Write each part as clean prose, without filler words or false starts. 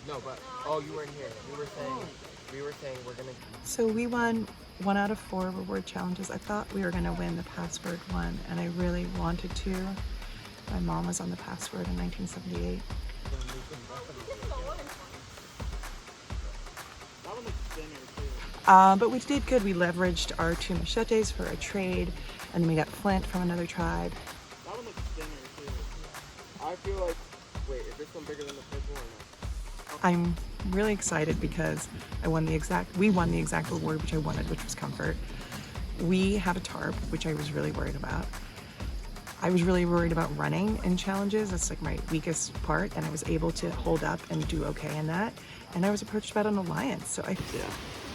No, but you weren't here. We were saying we're gonna. So we won 1 out of 4 reward challenges. I thought we were gonna win the password one, and I really wanted to. My mom was on the password in 1978. But we did good. We leveraged our 2 machetes for a trade, and then we got flint from another tribe. That one looks thinner too. I feel like. Wait, is this one bigger than the first one or no? I'm really excited because we won the exact reward which I wanted, which was comfort. We have a tarp, which I was really worried about. I was really worried about running in challenges. That's like my weakest part, and I was able to hold up and do okay in that. And I was approached about an alliance, so Yeah.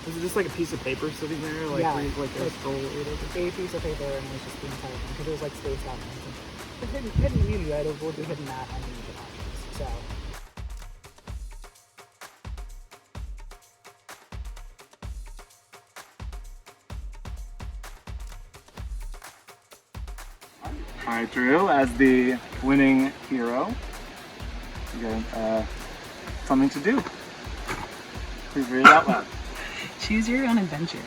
Was it just like a piece of paper sitting there? Like, Yeah. where you, like a scroll or whatever? A piece of paper, and it was just the entire thing because it was like spaced out. The hidden immunity items will be hidden at unlimited options. So. Alright, Drew, as the winning hero, you got something to do. Please read it out loud. Choose your own adventure.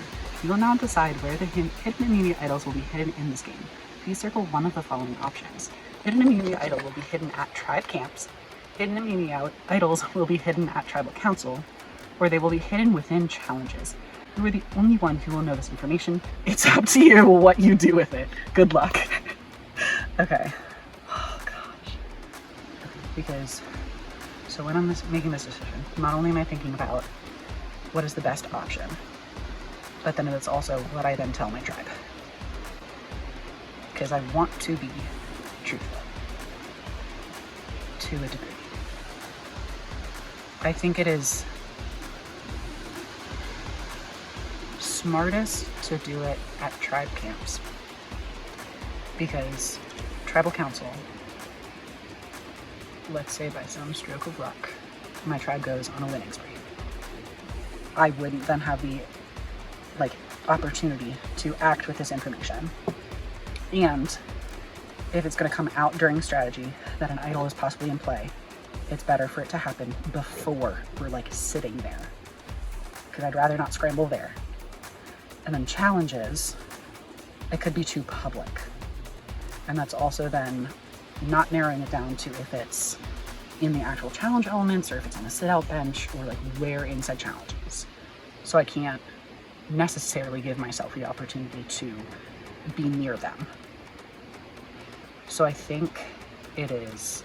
You will now decide where the hidden immunity idols will be hidden in this game. Please circle one of the following options. Hidden immunity idol will be hidden at tribe camps. Hidden immunity idols will be hidden at tribal council, or they will be hidden within challenges. You are the only one who will know this information. It's up to you what you do with it. Good luck. Okay. Oh gosh. Because, so when I'm making this decision, not only am I thinking about what is the best option, but then it's also what I then tell my tribe. Because I want to be truthful. To a degree. I think it is smartest to do it at tribe camps. Because tribal council, let's say by some stroke of luck, my tribe goes on a winning spree. I wouldn't then have the opportunity to act with this information. And if it's going to come out during strategy that an idol is possibly in play, it's better for it to happen before we're sitting there. Because I'd rather not scramble there. And then challenges, it could be too public. And that's also then not narrowing it down to if it's in the actual challenge elements or if it's on a sit-out bench or where inside challenges. So I can't necessarily give myself the opportunity to be near them. So I think it is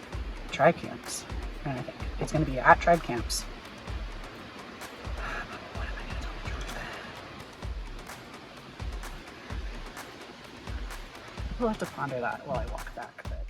tribe camps. And I think it's going to be at tribe camps. What am I going to tell my tribe? We'll have to ponder that while I walk back. But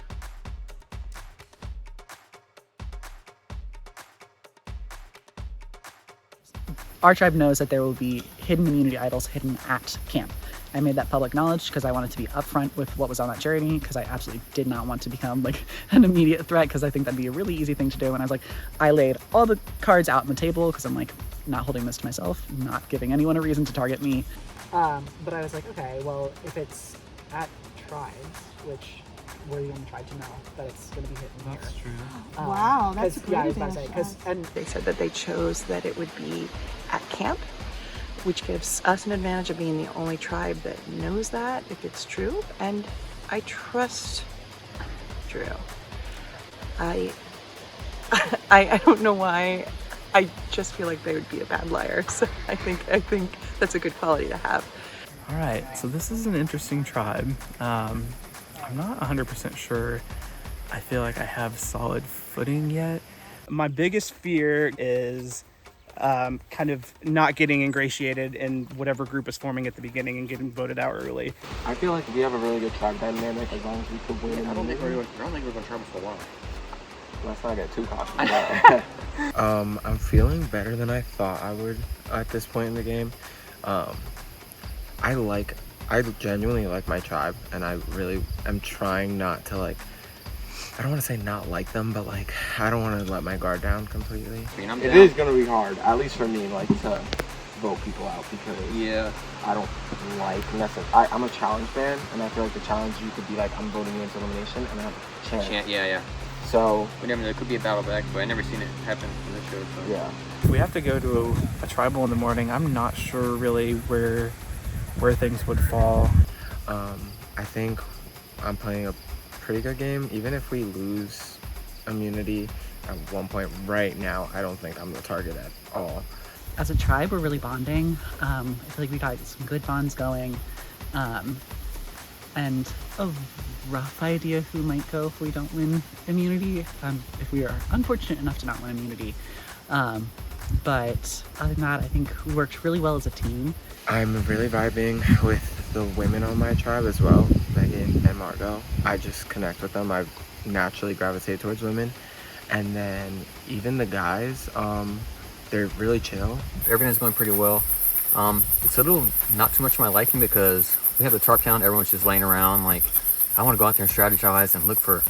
our tribe knows that there will be hidden immunity idols hidden at camp. I made that public knowledge because I wanted to be upfront with what was on that journey, because I absolutely did not want to become an immediate threat, because I think that'd be a really easy thing to do. And I was I laid all the cards out on the table because I'm not holding this to myself, not giving anyone a reason to target me. But I was okay, well, if it's at tribes, which we're the only tribe to know that it's going to be hidden here. That's true. Wow, that's a great I was about to say, and they said that they chose that it would be at camp, which gives us an advantage of being the only tribe that knows that, if it's true. And I trust Drew. I don't know why. I just feel like they would be a bad liar. So I think that's a good quality to have. All right, so this is an interesting tribe. I'm not 100% sure. I feel like I have solid footing yet. My biggest fear is kind of not getting ingratiated in whatever group is forming at the beginning and getting voted out early. I feel like we have a really good tribe dynamic as long as we can win. I don't think we're going to travel for a while. Let's not get too cautious. I'm feeling better than I thought I would at this point in the game. I genuinely like my tribe, and I really am trying not to I don't want to say not like them, but I don't want to let my guard down completely. It is going to be hard, at least for me, to vote people out, because I don't necessarily. I'm a challenge fan, and I feel like the challenge you could be I'm voting you into elimination, and I have a chance. Yeah. So we never know. It could be a battle back, but I never seen it happen in the show. So. yeah. If we have to go to a tribal in the morning, I'm not sure really where things would fall. I think I'm playing a pretty good game. Even if we lose immunity at one point right now, I don't think I'm the target at all. As a tribe, we're really bonding. I feel like we got some good bonds going. And a rough idea who might go if we don't win immunity, if we are unfortunate enough to not win immunity. But other than that, I think we worked really well as a team. I'm really vibing with the women on my tribe as well, Megan and Margot. I just connect with them. I naturally gravitate towards women. And then even the guys, they're really chill. Everything's going pretty well. It's a little not too much of my liking because we have the tarp count. Everyone's just laying around. Like, I want to go out there and strategize and look for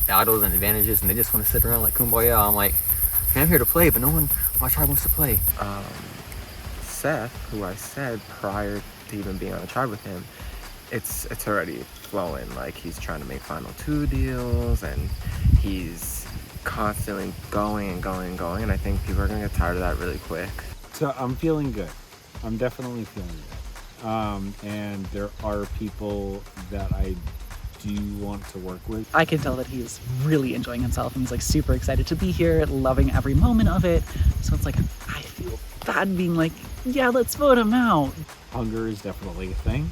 idols and advantages, and they just want to sit around like Kumbaya. I'm like, okay, I'm here to play, but no one on my tribe wants to play. Seth, who I said prior to even being on a tribe with him, it's already flowing. Like, he's trying to make final 2 deals, and he's constantly going and going and going, and I think people are gonna get tired of that really quick. So I'm feeling good. I'm definitely feeling good. And there are people that I do want to work with. I can tell that he's really enjoying himself and he's like super excited to be here, loving every moment of it. So it's like, I feel bad being like, yeah, let's vote him out. Hunger is definitely a thing.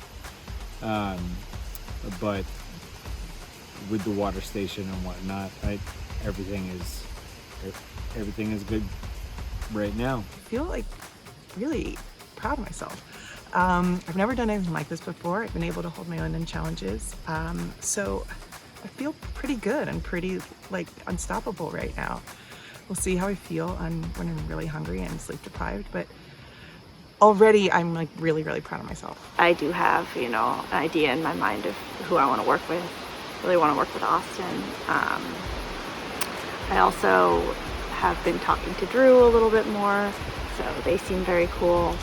But with the water station and whatnot, everything is good right now. I feel like really proud of myself. I've never done anything like this before. I've been able to hold my own in challenges. So I feel pretty good and pretty like unstoppable right now. We'll see how I feel when I'm really hungry and sleep deprived, but already I'm like really, really proud of myself. I do have, an idea in my mind of who I want to work with. Really want to work with Austin. I also have been talking to Drew a little bit more, so they seem very cool.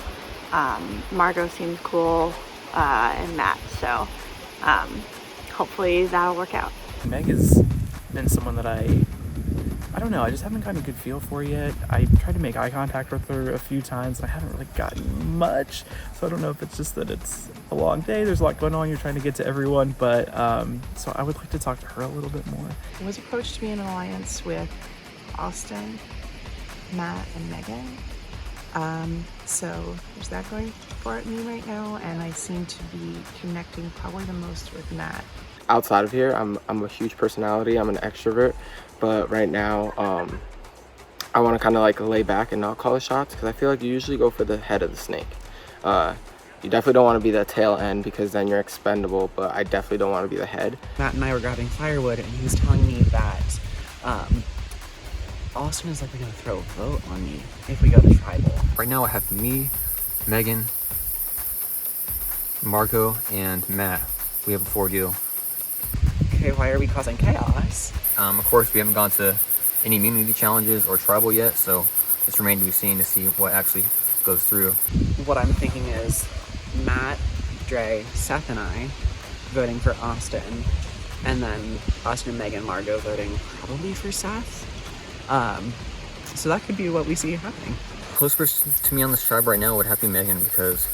Margot seems cool, and Matt, so hopefully that'll work out. Meg has been someone that I don't know, I just haven't gotten a good feel for yet. I tried to make eye contact with her a few times and I haven't really gotten much, so I don't know if it's just that it's a long day, there's a lot going on, you're trying to get to everyone, but so I would like to talk to her a little bit more. I was approached to be in an alliance with Austin, Matt, and Megan. So there's that going for me right now, and I seem to be connecting probably the most with Matt. Outside of here, I'm a huge personality. I'm an extrovert, but right now, I want to kind of like lay back and not call the shots because I feel like you usually go for the head of the snake. You definitely don't want to be the tail end because then you're expendable, but I definitely don't want to be the head. Matt and I were grabbing firewood and he was telling me that Austin is likely going to throw a vote on me if we go to tribal. Right now I have me, Megan, Margot, and Matt. We have a 4 deal. Okay, why are we causing chaos? Of course, we haven't gone to any immunity challenges or tribal yet, so it's remained to be seen to see what actually goes through. What I'm thinking is Matt, Dre, Seth, and I voting for Austin, and then Austin and Megan, Margot voting probably for Seth. So that could be what we see happening. Close person to me on this tribe right now would have to be Megan because,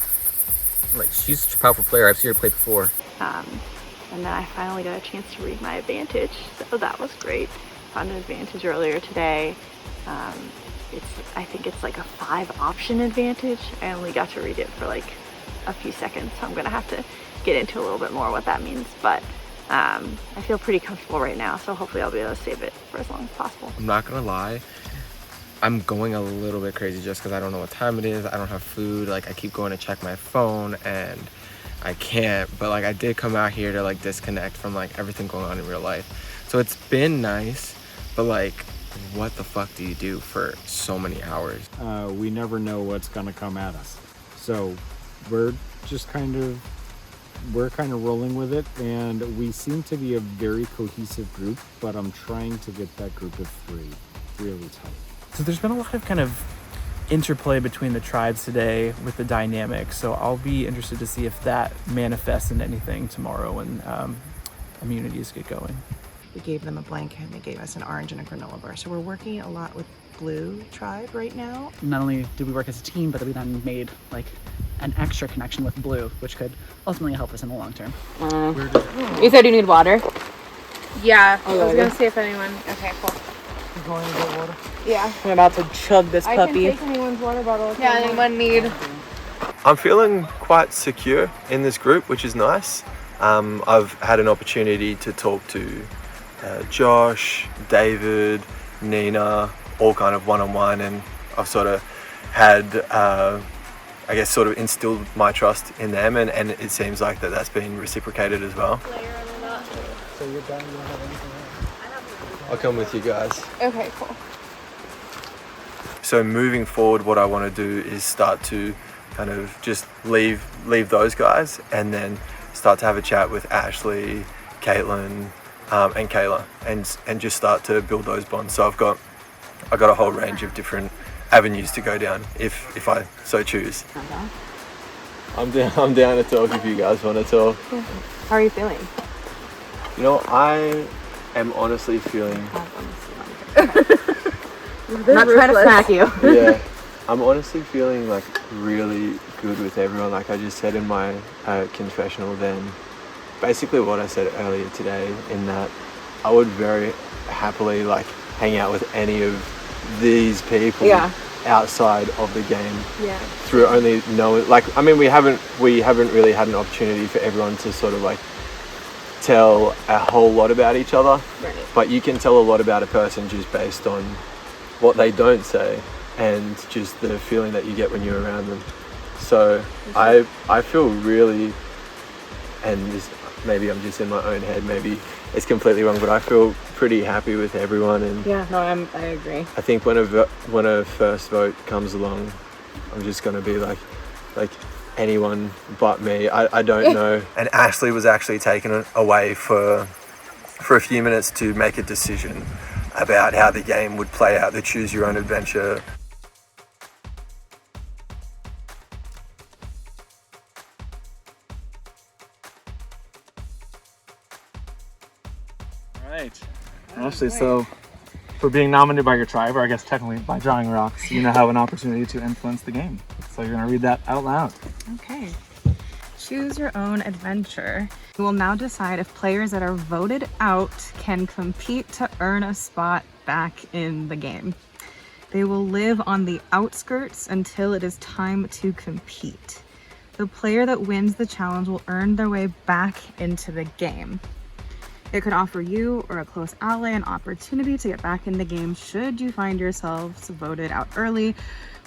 like, she's such a powerful player. I've seen her play before. And then I finally got a chance to read my advantage, so that was great. Found an advantage earlier today. I think it's like a 5-option advantage. I only got to read it for like a few seconds, so I'm gonna have to get into a little bit more what that means. But I feel pretty comfortable right now, so hopefully I'll be able to save it for as long as possible. I'm not gonna lie, I'm going a little bit crazy just because I don't know what time it is. I don't have food. Like, I keep going to check my phone and I can't, but like I did come out here to like disconnect from like everything going on in real life. So it's been nice, but like, what the fuck do you do for so many hours? We never know what's gonna come at us. So we're kind of rolling with it, and we seem to be a very cohesive group, but I'm trying to get that group of 3 really tight. So there's been a lot of kind of interplay between the tribes today with the dynamic, so I'll be interested to see if that manifests in anything tomorrow when immunities get going. We gave them a blanket and they gave us an orange and a granola bar. So we're working a lot with Blue Tribe right now. Not only did we work as a team, but we then made like an extra connection with Blue, which could ultimately help us in the long term. You said you need water? Yeah, I was gonna see if anyone. Okay, cool. You going to get water? Yeah. I'm about to chug this puppy. I can take anyone's water bottle. Yeah, anyone need? I'm feeling quite secure in this group, which is nice. I've had an opportunity to talk to Josh, David, Nina, all kind of one-on-one, and I've sort of had, I guess, sort of instilled my trust in them, and it seems like that's been reciprocated as well. So you're done, you don't have anything else? I'll come with you guys. Okay, cool. So moving forward, what I want to do is start to kind of just leave those guys, and then start to have a chat with Ashley, Caitlin, and Kayla, and just start to build those bonds. So I've got a whole range of different avenues to go down if I so choose. I'm down to talk if you guys want to talk. How are you feeling? You know, I am honestly feeling. Not trying to smack you. Yeah, I'm honestly feeling like really good with everyone. Like I just said in my confessional then, basically what I said earlier today, in that I would very happily like hang out with any of these people outside of the game. Yeah. Through only knowing, like, I mean, we haven't really had an opportunity for everyone to sort of like tell a whole lot about each other. Right. But you can tell a lot about a person just based on what they don't say and just the feeling that you get when you're around them. So I feel really, and this, maybe I'm just in my own head, maybe it's completely wrong, but I feel pretty happy with everyone. And Yeah, no, I agree. I think when a first vote comes along, I'm just gonna be like anyone but me. I don't know. And Ashley was actually taken away for a few minutes to make a decision about how the game would play out, the choose your own adventure. Right. Ashley, so for being nominated by your tribe, or I guess technically by drawing rocks, you now have an opportunity to influence the game. So you're going to read that out loud. Okay. Choose your own adventure. You will now decide if players that are voted out can compete to earn a spot back in the game. They will live on the outskirts until it is time to compete. The player that wins the challenge will earn their way back into the game. It could offer you or a close ally an opportunity to get back in the game should you find yourselves voted out early,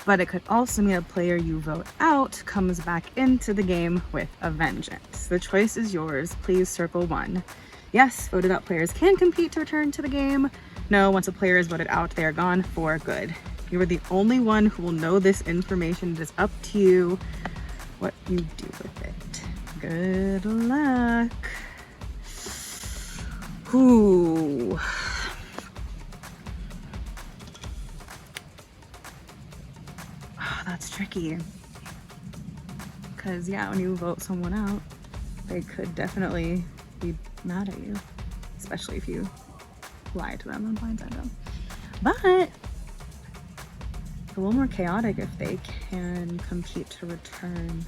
but it could also mean a player you vote out comes back into the game with a vengeance. The choice is yours. Please circle 1. Yes, voted out players can compete to return to the game. No, once a player is voted out, they are gone for good. You are the only one who will know this information. It is up to you what you do with it. Good luck. Ooh. Oh, that's tricky. Because, yeah, when you vote someone out, they could definitely be mad at you. Especially if you lie to them and blindside them. But it's a little more chaotic if they can compete to return.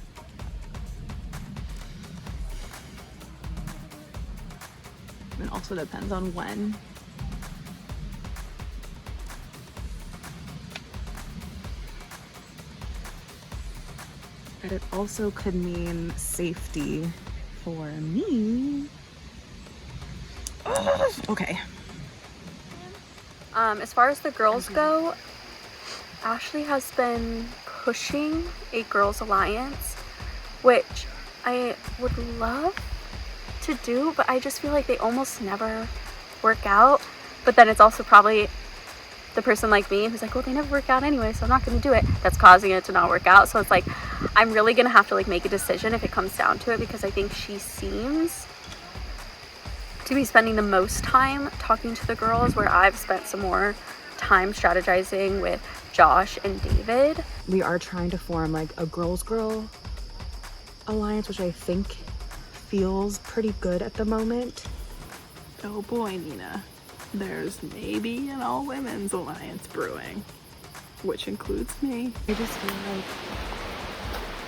It also depends on when. But it also could mean safety for me. Okay. As far as the girls go, Ashley has been pushing a girls' alliance, which I would love to do, but I just feel like they almost never work out. But then it's also probably the person like me who's like, well, they never work out anyway, so I'm not going to do it, that's causing it to not work out. So it's like, I'm really going to have to like make a decision if it comes down to it, because I think she seems to be spending the most time talking to the girls, where I've spent some more time strategizing with Josh and David. We are trying to form like a girls-girl alliance, which I think feels pretty good at the moment. oh boy, Nina, there's maybe an all-women's alliance brewing, which includes me. I just feel like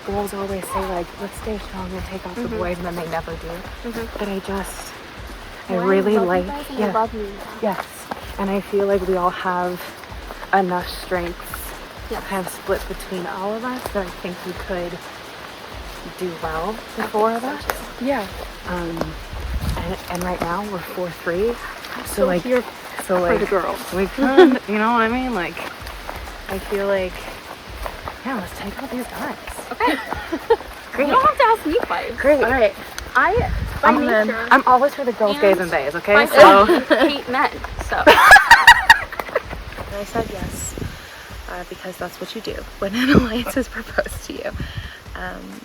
girls always say like, let's stay strong and take off the boys, and then they never do. But I really like, I love you. yes, and I feel like we all have enough strengths kind of split between all of us that I think we could do well, the four of us. Yeah. And right now we're 4-3. So like, here so for like the girls. we could, you know what I mean? Like, I feel like, yeah, let's take out these guys. Okay. Great. You don't have to ask me twice. Great. All right. By nature, I'm always for the girls, gays, and theys, okay? myself hate men, so. I said yes, because that's what you do when an alliance is proposed to you.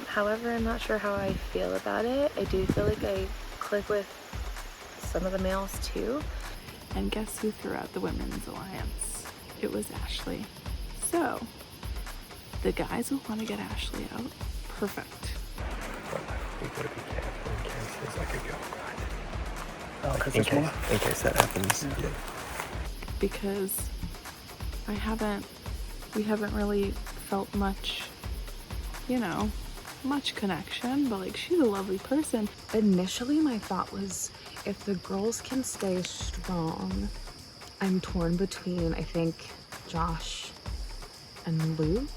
However, I'm not sure how I feel about it. I do feel like I click with some of the males too. And guess who threw out the women's alliance? It was Ashley. So, the guys will want to get Ashley out. Perfect. We gotta be careful in case there's like a girl guide. Oh, because In there's more? case that happens. Yeah. Because we haven't really felt much, much connection, but like she's a lovely person. Initially, my thought was if the girls can stay strong, I'm torn between, I think, Josh and Luke.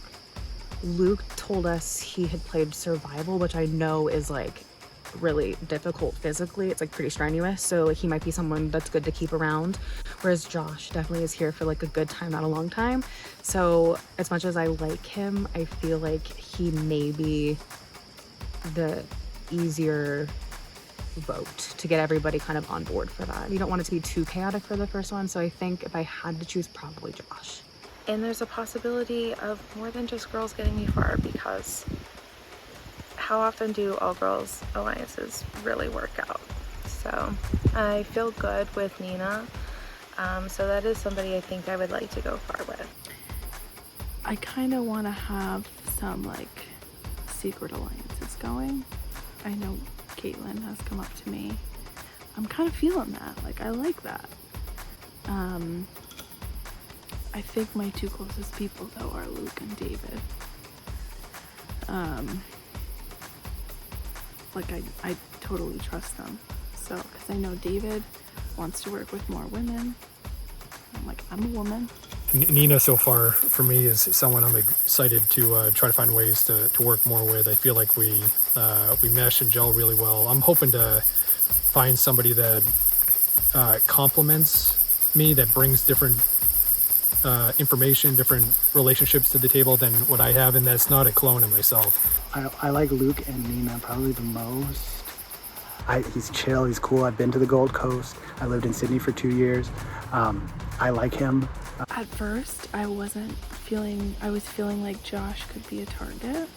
Luke told us he had played survival, which I know is like really difficult physically. It's like pretty strenuous, so he might be someone that's good to keep around, whereas Josh definitely is here for like a good time, not a long time. So as much as I like him, I feel like he may be the easier vote to get everybody kind of on board for that. You don't want it to be too chaotic for the first one, so I think if I had to choose, probably Josh. And there's a possibility of more than just girls getting me far, because how often do all girls alliances really work out? So I feel good with Nina. So that is somebody I think I would like to go far with. I kind of want to have some like secret alliances going. I know Caitlin has come up to me. I'm kind of feeling that. Like, I like that. I think my two closest people though are Luke and David. Like I totally trust them. So, because I know David wants to work with more women. I'm like, I'm a woman. Nina so far for me is someone I'm excited to try to find ways to work more with. I feel like we mesh and gel really well. I'm hoping to find somebody that complements me, that brings different information, different relationships to the table than what I have, and that's not a clone of myself. I like Luke and Nina probably the most. He's chill, he's cool. I've been to the Gold Coast. I lived in Sydney for 2 years. I like him. At first, I was feeling like Josh could be a target,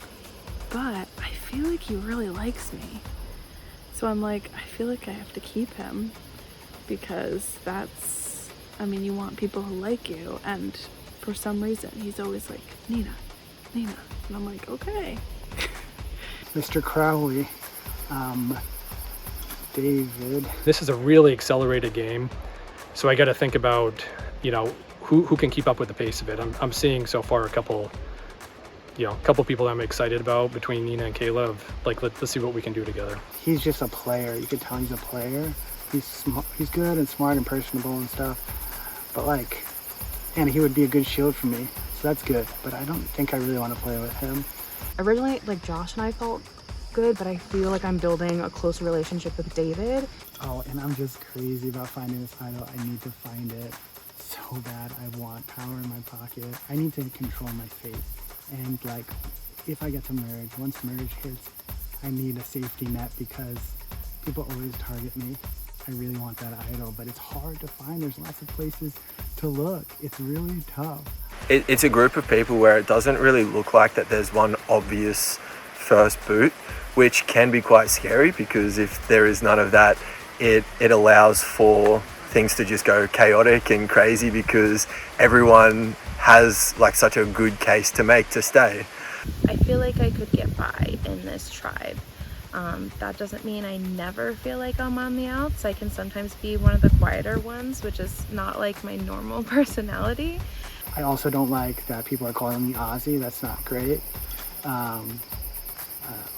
but I feel like he really likes me. So I'm like, I feel like I have to keep him, because you want people who like you, and for some reason, he's always like, Nina, and I'm like, okay. Mr. Crowley, David. This is a really accelerated game, so I got to think about, who can keep up with the pace of it. I'm seeing so far a couple people I'm excited about between Nina and Kayla. Let's see what we can do together. He's just a player. You can tell he's a player. He's good and smart and personable and stuff. But and he would be a good shield for me. So that's good. But I don't think I really want to play with him. Originally, Josh and I felt good, but I feel like I'm building a closer relationship with David. Oh, and I'm just crazy about finding this idol. I need to find it so bad. I want power in my pocket. I need to control my fate. And if I get to merge, once merge hits, I need a safety net, because people always target me. I really want that idol, but it's hard to find. There's lots of places to look. It's really tough. It's a group of people where it doesn't really look like that there's one obvious first boot, which can be quite scary, because if there is none of that, it allows for things to just go chaotic and crazy, because everyone has such a good case to make to stay. I feel like I could get by in this tribe. That doesn't mean I never feel like I'm on the outs. I can sometimes be one of the quieter ones, which is not like my normal personality. I also don't like that people are calling me Ozzy. That's not great.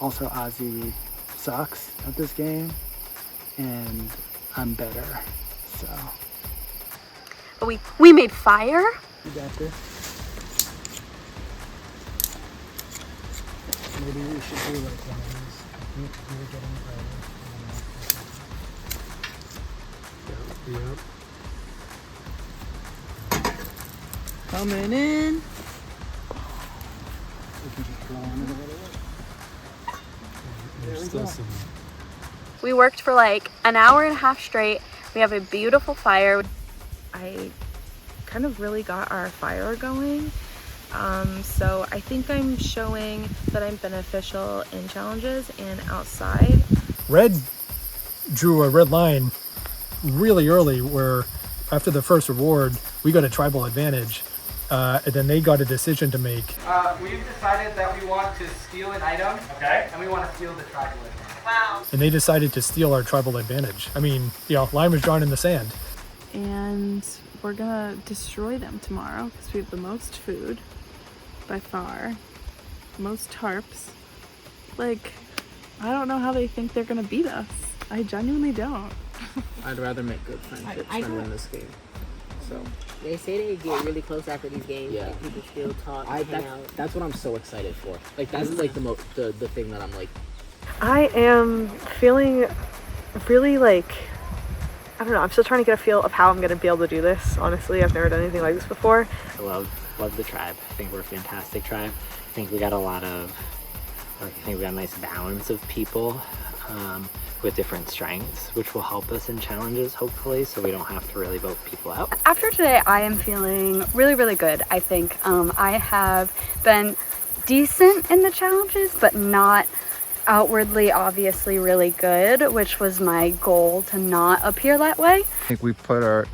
Also, Ozzy sucks at this game, and I'm better, so. But we made fire? You got this. Maybe we should do like one of these. You were getting it early. Yep. Coming in. We can just blow on it a little bit. There we go. We worked for like an hour and a half straight. We have a beautiful fire. I kind of really got our fire going. So I think I'm showing that I'm beneficial in challenges and outside. Red drew a red line really early where after the first reward, we got a tribal advantage. And then they got a decision to make. We've decided that we want to steal an item. Okay. And we want to steal the tribal advantage. Wow. And they decided to steal our tribal advantage. I mean, line was drawn in the sand. And we're gonna destroy them tomorrow because we have the most food by far, most tarps. Like, I don't know how they think they're gonna beat us. I genuinely don't. I'd rather make good friendships than win this game. So they say they get really close after these games. Yeah. Like people still talk, hang out. That's what I'm so excited for. Like that's like the thing that I'm like. I am feeling really like, I don't know, I'm still trying to get a feel of how I'm going to be able to do this. Honestly, I've never done anything like this before. I love the tribe. I think we're a fantastic tribe. I think we got a nice balance of people with different strengths, which will help us in challenges, hopefully, so we don't have to really vote people out. After today, I am feeling really, really good. I think I have been decent in the challenges, but not outwardly obviously really good, which was my goal, to not appear that way. I think we put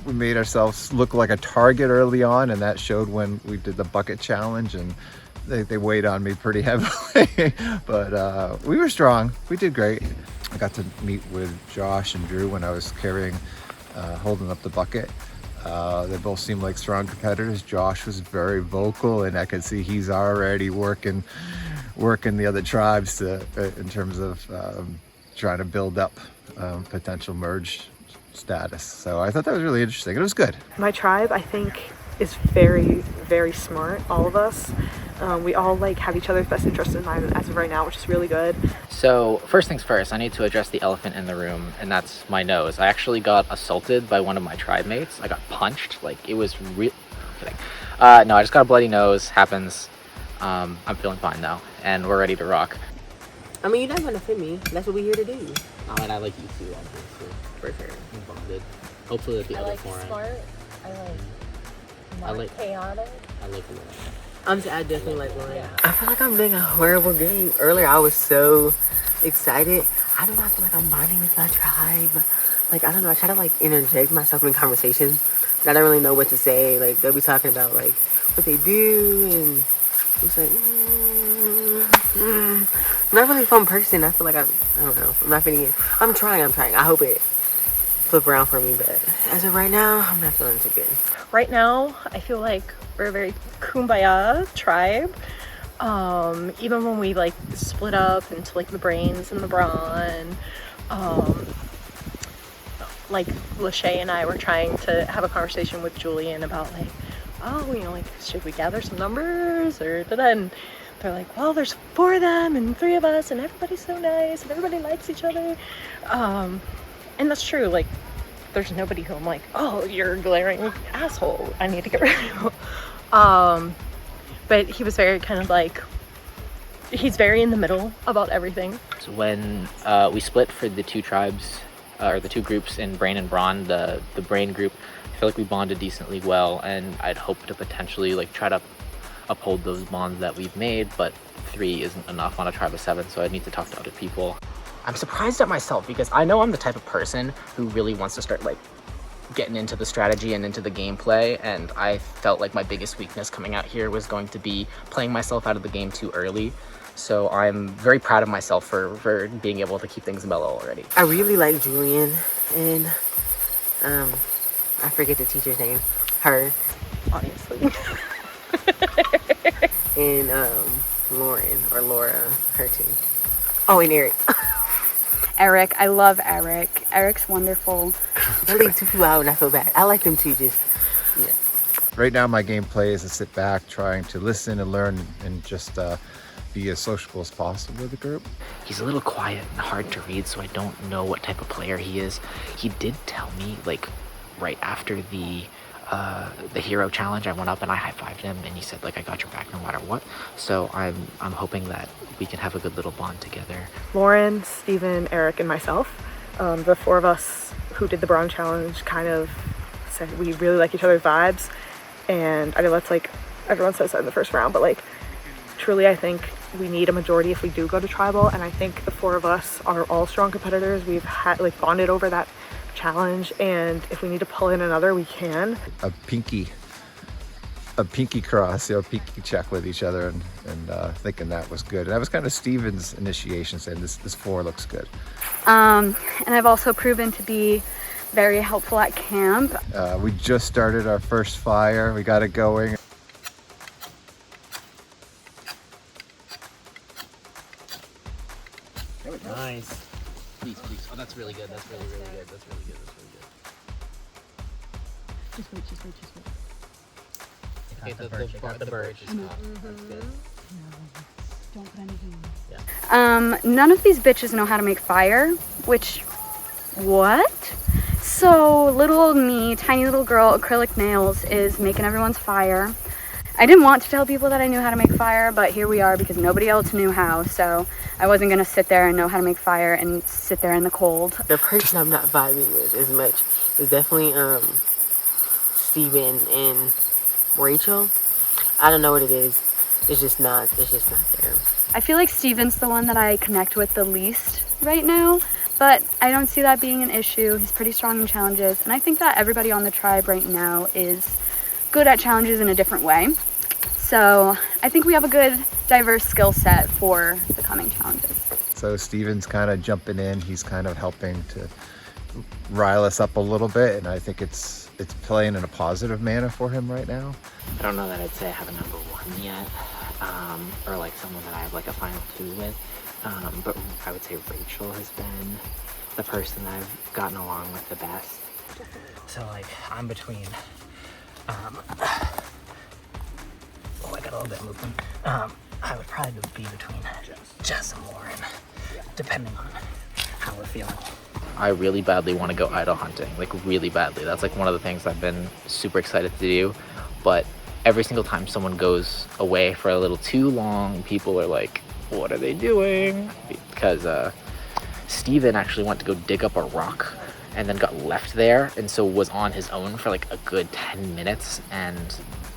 we made ourselves look like a target early on, and that showed when we did the bucket challenge, and they weighed on me pretty heavily. But we were strong. We did great. I got to meet with Josh and Drew when I was holding up the bucket. They both seemed like strong competitors. Josh was very vocal, and I could see he's already working the other tribes in terms of trying to build up potential merge status. So I thought that was really interesting. It was good. My tribe, I think, is very, very smart, all of us. We all have each other's best interests in mind as of right now, which is really good. So first things first, I need to address the elephant in the room, and that's my nose. I actually got assaulted by one of my tribe mates. I got punched. It was real. Kidding. No, I just got a bloody nose. Happens. I'm feeling fine now, and we're ready to rock. I mean, you're not gonna fit me. That's what we're here to do. Oh, and I like you too, obviously. For sure. I'm bonded. Hopefully that the other foreign. Smart. I like chaotic. I like a little. I definitely like Lauren. Yeah. I feel like I'm doing a horrible game. Earlier I was so excited. I do not feel like I'm bonding with my tribe. I don't know, I try to interject myself in conversations, but I don't really know what to say. They'll be talking about what they do, and it's I'm not really a fun person. I feel like I don't know, I'm not fitting in. I'm trying. I hope it flip around for me, but as of right now, I'm not feeling too good. Right now, I feel like we're a very Kumbaya tribe. Even when we split up into the brains and the brawn, Lachey and I were trying to have a conversation with Julian about should we gather some numbers or then they're like, well, there's 4 of them and 3 of us and everybody's so nice and everybody likes each other. And that's true. There's nobody who I'm like, oh, you're a glaring asshole, I need to get rid of you. But he was very he's very in the middle about everything. So when we split for the 2 tribes, or the 2 groups in Brain and Brawn, the Brain group, I feel like we bonded decently well, and I'd hope to potentially try to uphold those bonds that we've made, but 3 isn't enough on a tribe of 7, so I need to talk to other people. I'm surprised at myself because I know I'm the type of person who really wants to start getting into the strategy and into the gameplay, and I felt like my biggest weakness coming out here was going to be playing myself out of the game too early. So I'm very proud of myself for being able to keep things mellow already. I really like Julian and I forget the teacher's name. Her. Obviously. And Lauren or Laura, her team. Oh, and Eric. Eric, I love Eric. Eric's wonderful. I leave two people out and I feel bad. I like them too, just, yeah. Right now my gameplay is to sit back, trying to listen and learn and just be as sociable as possible with the group. He's a little quiet and hard to read, so I don't know what type of player he is. He did tell me, like, right after the hero challenge, I went up and I high-fived him, and he said, like, I got your back no matter what. So I'm hoping that we can have a good little bond together. Lauren, Steven, Eric, and myself, the four of us who did the bronze challenge, kind of said we really like each other's vibes. And I know that's like, everyone says that in the first round, but like, truly I think we need a majority if we do go to tribal. And I think the four of us are all strong competitors. We've had like bonded over that challenge, and if we need to pull in another, we can. A pinky cross, pinky check with each other, and thinking that was good. And that was kind of Steven's initiation, saying this 4 looks good. And I've also proven to be very helpful at camp. We just started our first fire. We got it going. Nice. Please. Oh, that's really good. That's really good. That's really good. Just wait. Okay, the birch is caught. That's good. Don't put anything in. Yeah. None of these bitches know how to make fire, which, what? So little old me, tiny little girl, acrylic nails, is making everyone's fire. I didn't want to tell people that I knew how to make fire, but here we are because nobody else knew how, so I wasn't gonna sit there and know how to make fire and sit there in the cold. The person I'm not vibing with as much is definitely Steven and Rachel. I don't know what it is. It's just not there. I feel like Steven's the one that I connect with the least right now, but I don't see that being an issue. He's pretty strong in challenges, and I think that everybody on the tribe right now is good at challenges in a different way. So I think we have a good diverse skill set for the coming challenges. So Steven's kind of jumping in. He's kind of helping to rile us up a little bit, and I think it's playing in a positive manner for him right now. I don't know that I'd say I have a number 1 yet, or like someone that I have like a final 2 with, but I would say Rachel has been the person I've gotten along with the best. So like, I'm between, I got a little bit of movement. I would probably be between Jess and Lauren, depending on how we're feeling. I really badly want to go idol hunting, like really badly. That's like one of the things I've been super excited to do, but every single time someone goes away for a little too long, people are like, what are they doing? Because Steven actually went to go dig up a rock and then got left there, and so was on his own for like a good 10 minutes, and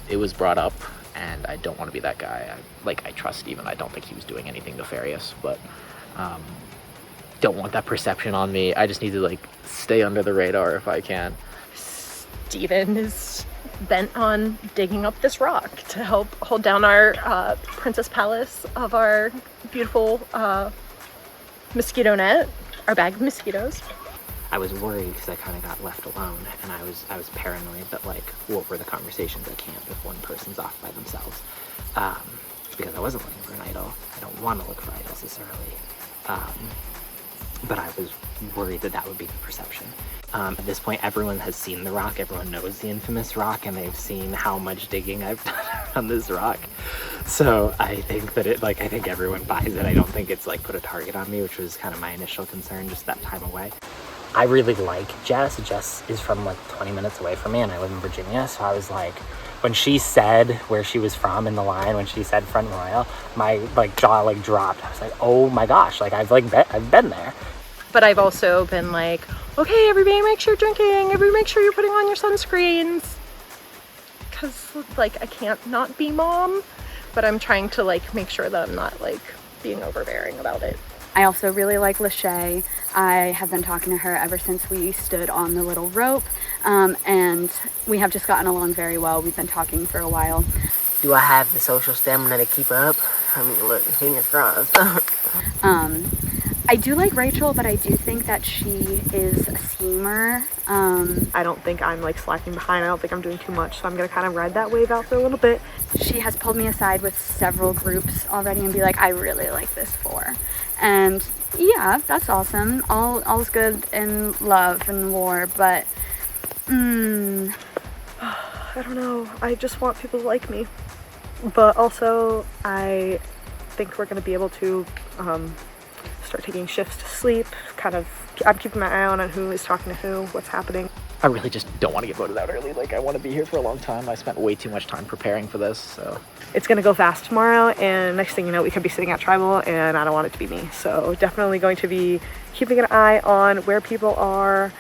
it was brought up, and I don't want to be that guy. I trust Steven. I don't think he was doing anything nefarious, but don't want that perception on me. I just need to like stay under the radar if I can. Steven is bent on digging up this rock to help hold down our princess palace of our beautiful mosquito net, our bag of mosquitoes. I was worried because I kind of got left alone, and I was paranoid that like, what were the conversations at camp if one person's off by themselves? Because I wasn't looking for an idol. I don't want to look for idols this early. But I was worried that would be the perception. At this point, everyone has seen the rock. Everyone knows the infamous rock, and they've seen how much digging I've done on this rock. So I think that I think everyone buys it. I don't think it's like put a target on me, which was kind of my initial concern, just that time away. I really like Jess. Jess is from like 20 minutes away from me, and I live in Virginia, so I was like, when she said where she was from in the line, when she said Front Royal, my like jaw like dropped. I was like, oh my gosh, like I've been there. But I've also been like, okay, everybody make sure you're drinking, everybody make sure you're putting on your sunscreens. Cause like I can't not be mom, but I'm trying to like make sure that I'm not like being overbearing about it. I also really like Lachey. I have been talking to her ever since we stood on the little rope, and we have just gotten along very well. We've been talking for a while. Do I have the social stamina to keep up? I mean, look, fingers crossed. I do like Rachel, but I do think that she is a schemer. I don't think I'm like slacking behind. I don't think I'm doing too much, so I'm gonna kind of ride that wave out for a little bit. She has pulled me aside with several groups already and be like, I really like this for. And yeah, that's awesome. All's good in love and war, but I don't know. I just want people to like me. But also, I think we're gonna be able to start taking shifts to sleep. I'm keeping my eye on who is talking to who, what's happening. I really just don't want to get voted out early. Like, I want to be here for a long time. I spent way too much time preparing for this, so. It's gonna go fast tomorrow, and next thing you know, we could be sitting at Tribal, and I don't want it to be me. So definitely going to be keeping an eye on where people are,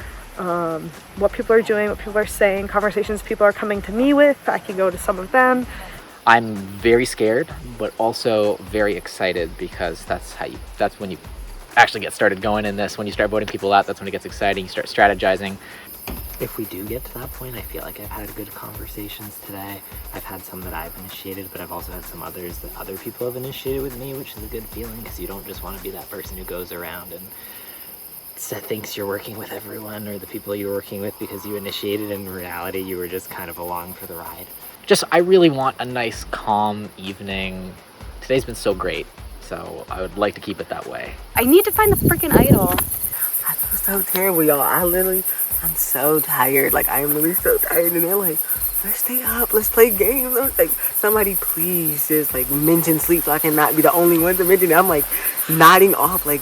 what people are doing, what people are saying, conversations people are coming to me with. I can go to some of them. I'm very scared, but also very excited because that's when you actually get started going in this. When you start voting people out, that's when it gets exciting. You start strategizing. If we do get to that point, I feel like I've had good conversations today. I've had some that I've initiated, but I've also had some others that other people have initiated with me, which is a good feeling because you don't just want to be that person who goes around and thinks you're working with everyone or the people you're working with because you initiated. In reality, you were just kind of along for the ride. I really want a nice, calm evening. Today's been so great, so I would like to keep it that way. I need to find the freaking idol. I feel so terrible, y'all. I'm so tired. Like, I am really so tired. And they're like, let's stay up. Let's play games. I'm like, somebody please just, like, mention sleep so I cannot be the only one to mention it. I'm, like, nodding off. Like,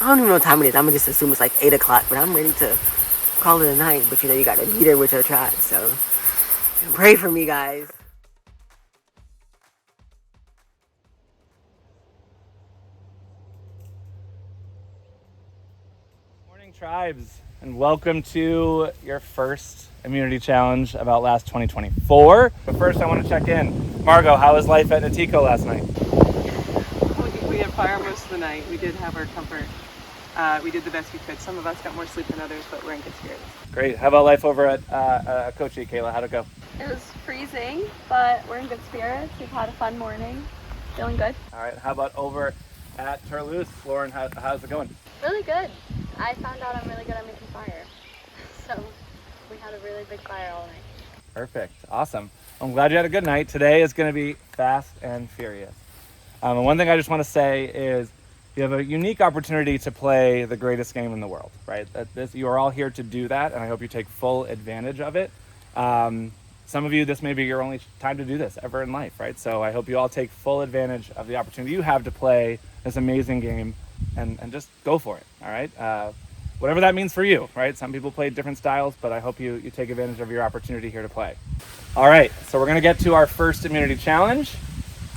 I don't even know what time it is. I'm going to just assume it's, like, 8 o'clock. But I'm ready to call it a night. But, you know, you got to be there with your tribe. So, pray for me, guys. Morning, tribes, and welcome to your first immunity challenge of Outlast 2024. But first, I want to check in. Margot, how was life at Natiko last night? We had fire most of the night. We did have our comfort. We did the best we could. Some of us got more sleep than others, but we're in good spirits. Great. How about life over at Kochi, Kayla? How'd it go? It was freezing, but we're in good spirits. We've had a fun morning. Feeling good. All right. How about over at Turlouse? Lauren, how's it going? Really good. I found out I'm really good at making fire. So we had a really big fire all night. Perfect. Awesome. I'm glad you had a good night. Today is going to be fast and furious. And one thing I just want to say is you have a unique opportunity to play the greatest game in the world, right? You are all here to do that, and I hope you take full advantage of it. Some of you, this may be your only time to do this ever in life, right? So I hope you all take full advantage of the opportunity you have to play this amazing game and just go for it, all right? Whatever that means for you, right? Some people play different styles, but I hope you take advantage of your opportunity here to play. All right, so we're gonna get to our first immunity challenge.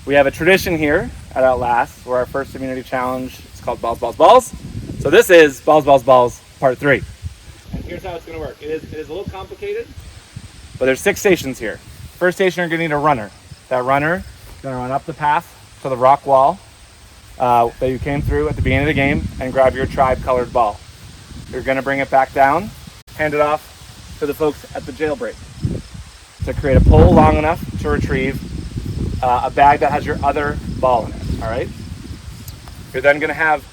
We have a tradition here at Outlast where our first immunity challenge is called Balls, Balls, Balls. So this is Balls, Balls, Balls, part 3. And here's how it's gonna work. It is a little complicated, but there's 6 stations here. First station, you're gonna need a runner. That runner is gonna run up the path to the rock wall that you came through at the beginning of the game and grab your tribe colored ball. You're gonna bring it back down, hand it off to the folks at the jailbreak to create a pole long enough to retrieve a bag that has your other ball in it, all right? You're then gonna have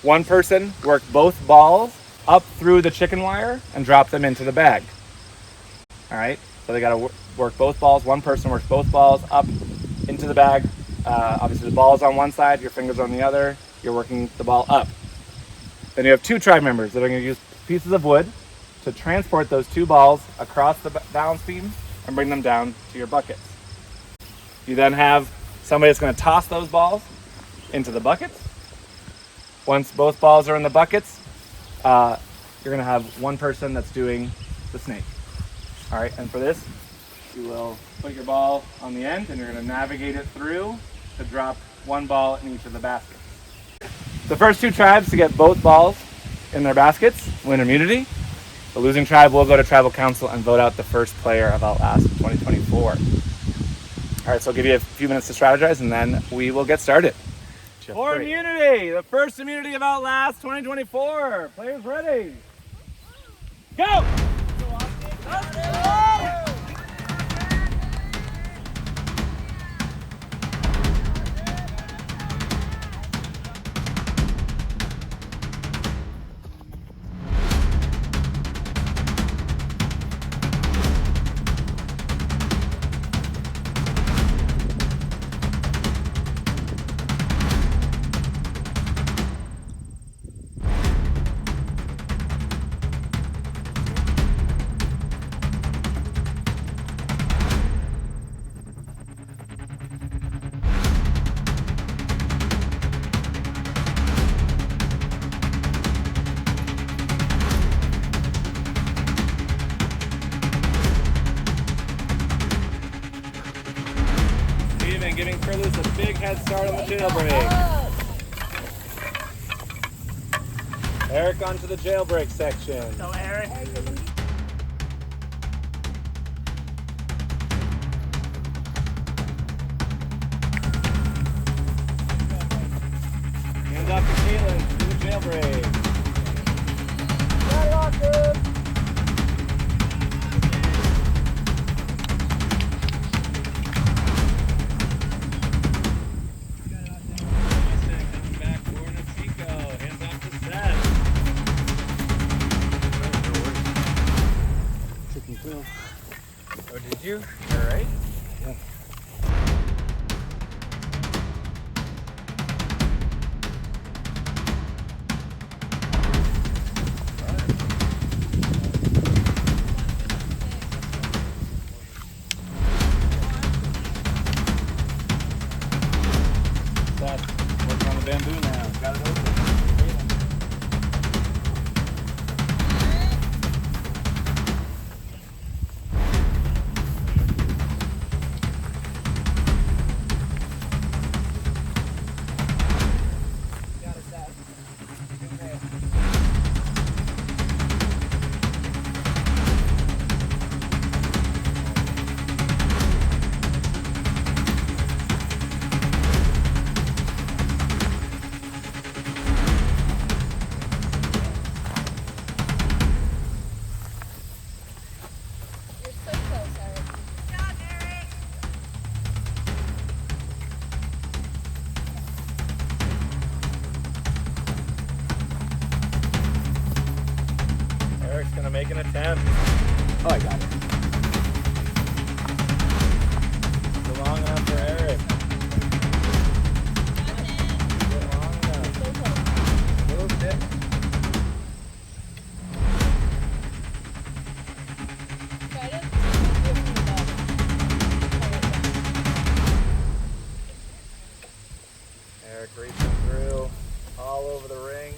one person work both balls up through the chicken wire and drop them into the bag, all right? So they gotta work both balls. One person works both balls up into the bag. Obviously the ball is on one side, your fingers on the other. You're working the ball up. Then you have 2 tribe members that are gonna use pieces of wood to transport those 2 balls across the balance beam and bring them down to your buckets. You then have somebody that's gonna toss those balls into the buckets. Once both balls are in the buckets, you're gonna have one person that's doing the snake. All right, and for this, you will put your ball on the end and you're gonna navigate it through to drop one ball in each of the baskets. The first 2 tribes to get both balls in their baskets win immunity. The losing tribe will go to tribal council and vote out the first player of Outlast 2024. All right, so I'll give you a few minutes to strategize and then we will get started. For immunity, the first immunity of Outlast 2024. Players ready? Go! giving Curlews a big head start on the jailbreak. Eric onto the jailbreak section. Go, Eric. Hands off to Caitlin to do the jailbreak. Got it, Austin! Oh, did you? All right. Yeah. Seth, working on the bamboo now. Got it open. Eric's gonna make an attempt. Oh, I got it. Is it long enough for Eric? Is it long enough? A little bit. Eric reaching through all over the ring.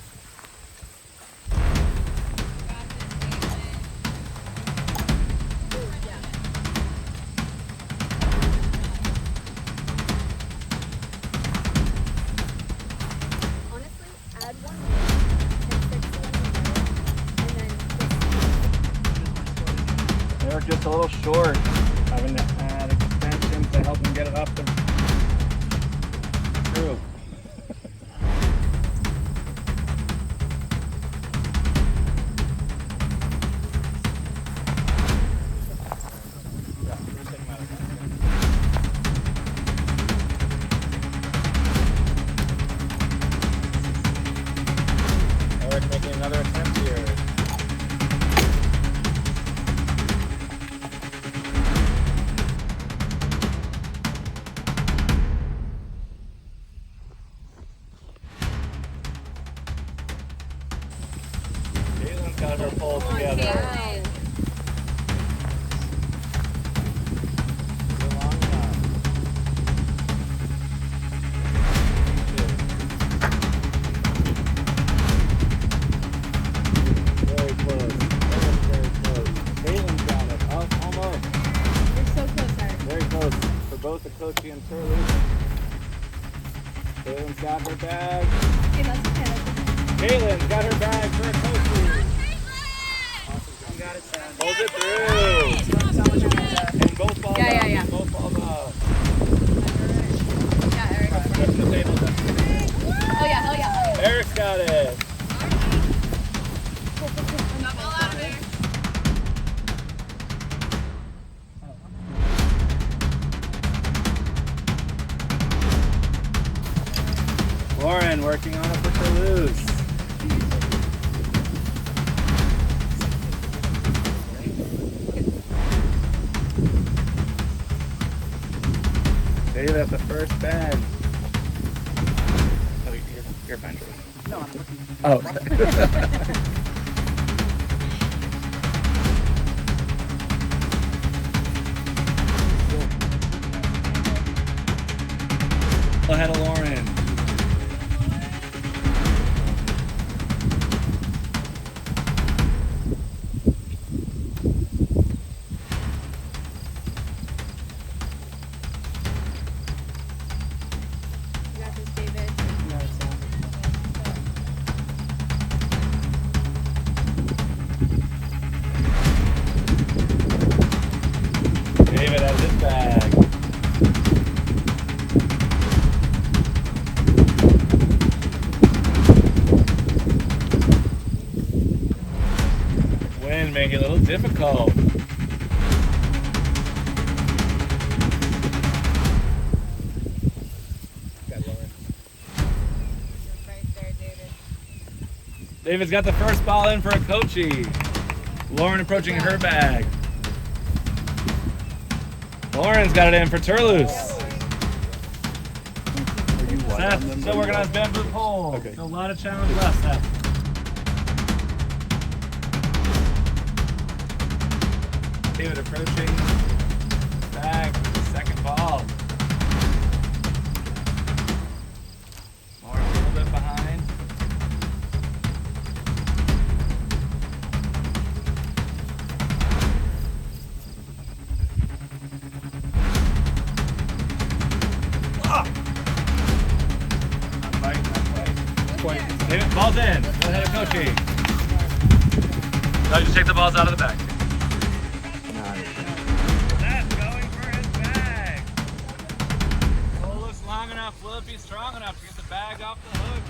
Eric just a little short. Having to add extensions to help him get it up the through. Eric making another attempt here. Caitlin's got her pulled together. Is it long enough? Very close. Very close. Caitlin's got it. Oh, almost. You're so close, Eric. Very close for both the Kochi and Turley. Caitlin's got her bag. Okay, that's okay. Caitlin's got her bag for a Kochi. You got it, Sam. Hold it through. And both balls Yeah. up. Both balls up. Yeah, Eric. Touch the table. Touch the table. Oh yeah. Eric's got it. Not ball out of there. Lauren working on it for Toulouse. Dave at the first bend. Oh, you're benching. No, I'm looking. Oh. Ahead of Lauren. bag. Wind making it a little difficult. David's got the first ball in for a Kochi. Lauren approaching her bag. Lauren's got it in for Turloose. Seth still working on his bamboo pole. Okay. Still a lot of challenge left, Seth. David approaching bag for the second ball. Lauren a little bit behind. David, ball's in. Go ahead, Kochi. No, just take the balls out of the bag. That's going for his bag. Pole looks long enough. Will it be strong enough to get the bag off the hook?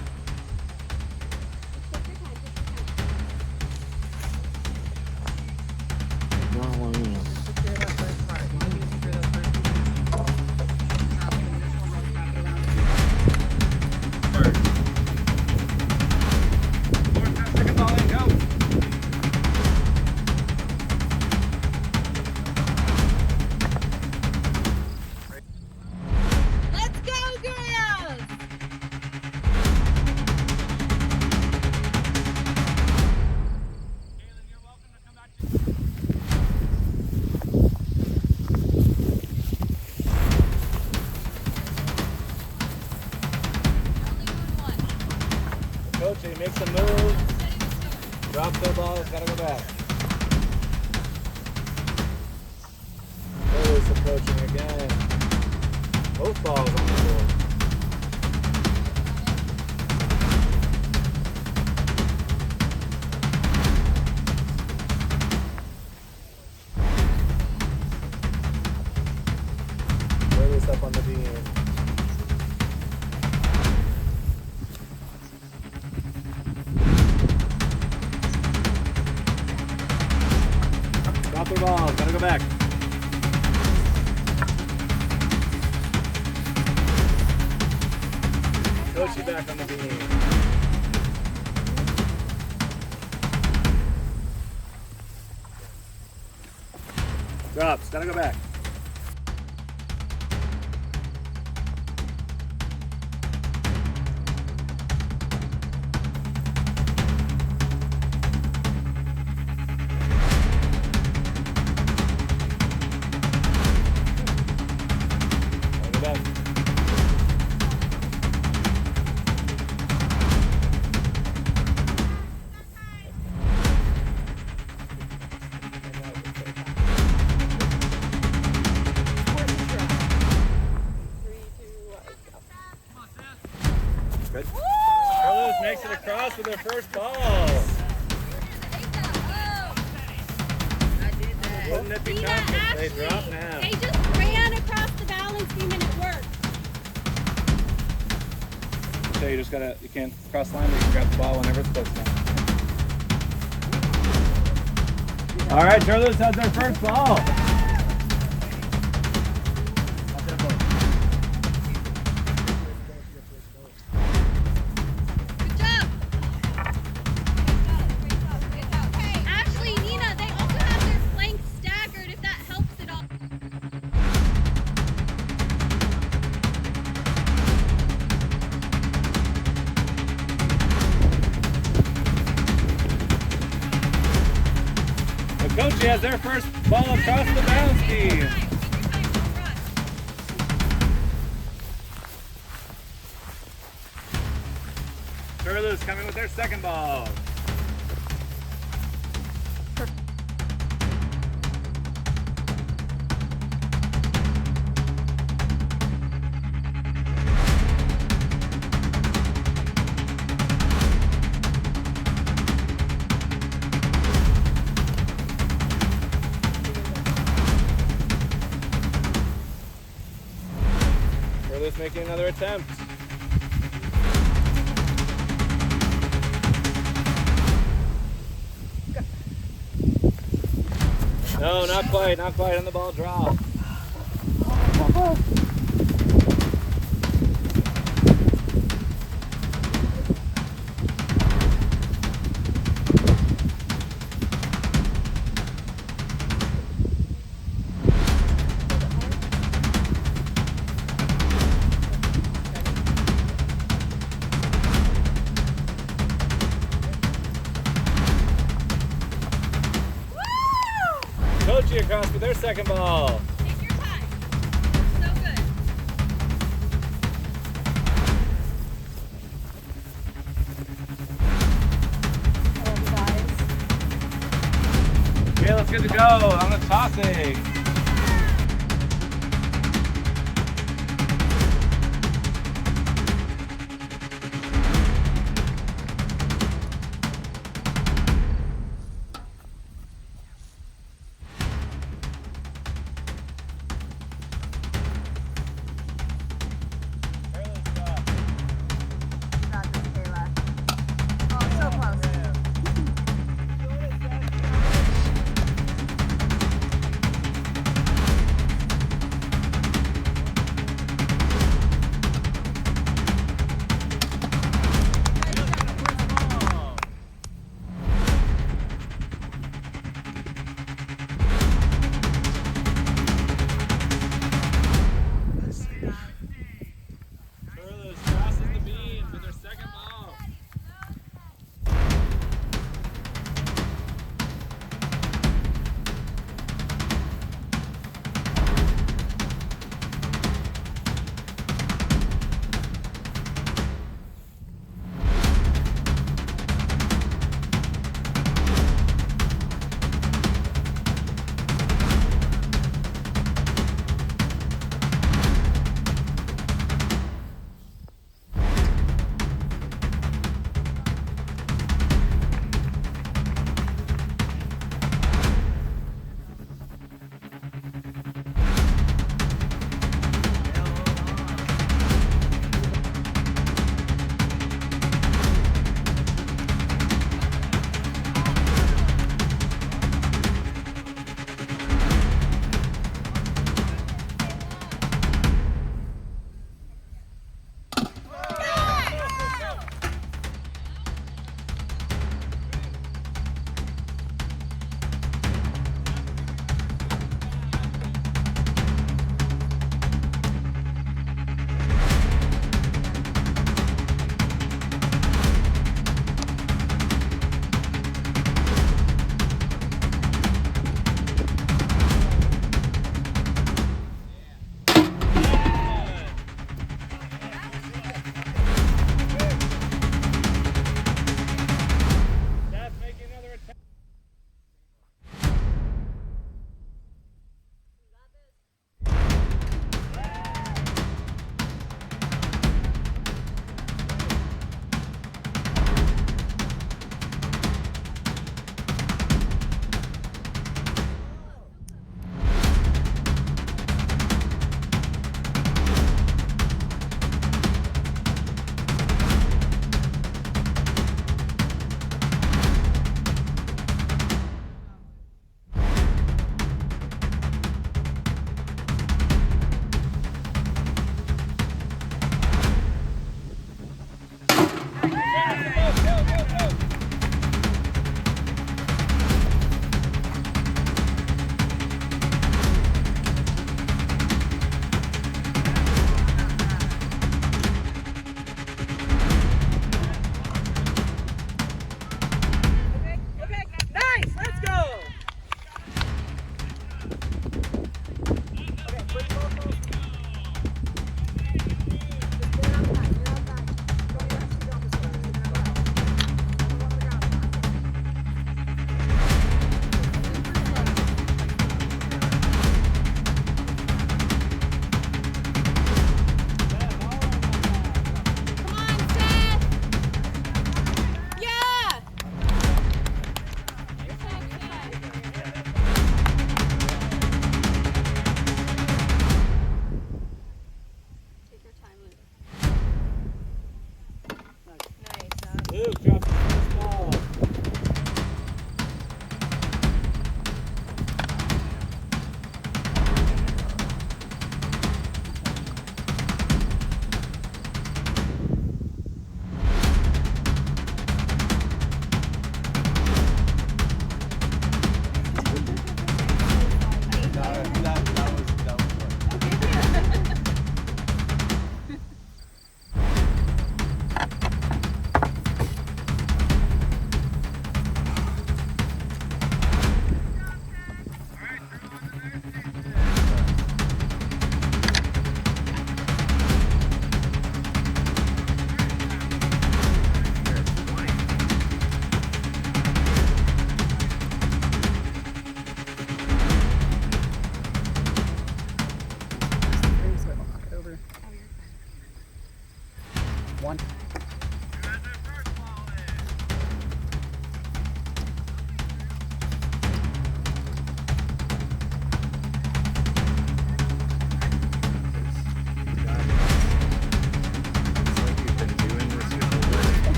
Let's go, girls! Kochi makes a move. Drops their balls, gotta go back. Always approaching again. Both balls on the board. Always up on the beam. Drop their balls, gotta go back. Kochi back on the beam. Drops, gotta go back. Gotta go back. Good. Carlos makes it across with their first ball. Wouldn't it be tough if they drop now? They just ran across the balance beam and it worked. So you can't cross the line, but you can grab the ball whenever it's close enough. All right, Turloose has their first ball. Ashley, Nina, they also have their flanks staggered if that helps at all. The Kochi has their first ball across the balance beam. Turloose coming with their second ball. Kayla's making another attempt. No, not quite on the ball drop. Coachy across with their second ball. Take your time. So good. Okay, let's get to go on the tossing.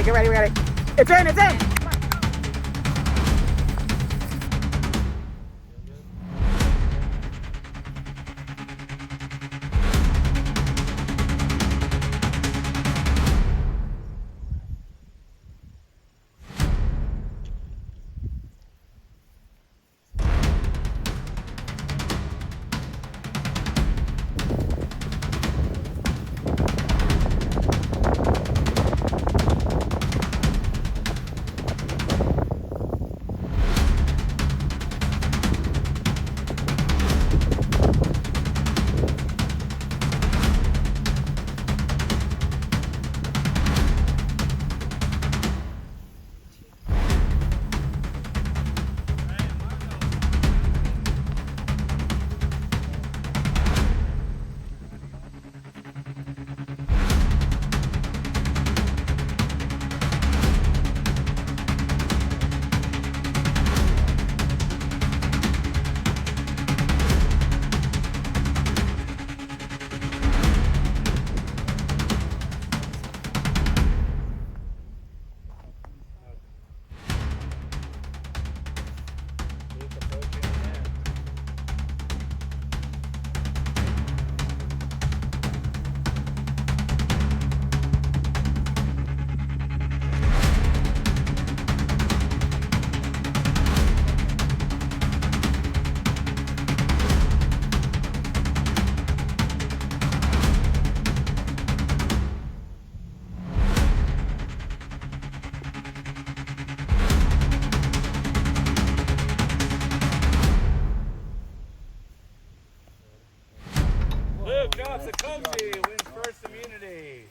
ready, get ready, get ready. It's in, it's in. Wins first immunity.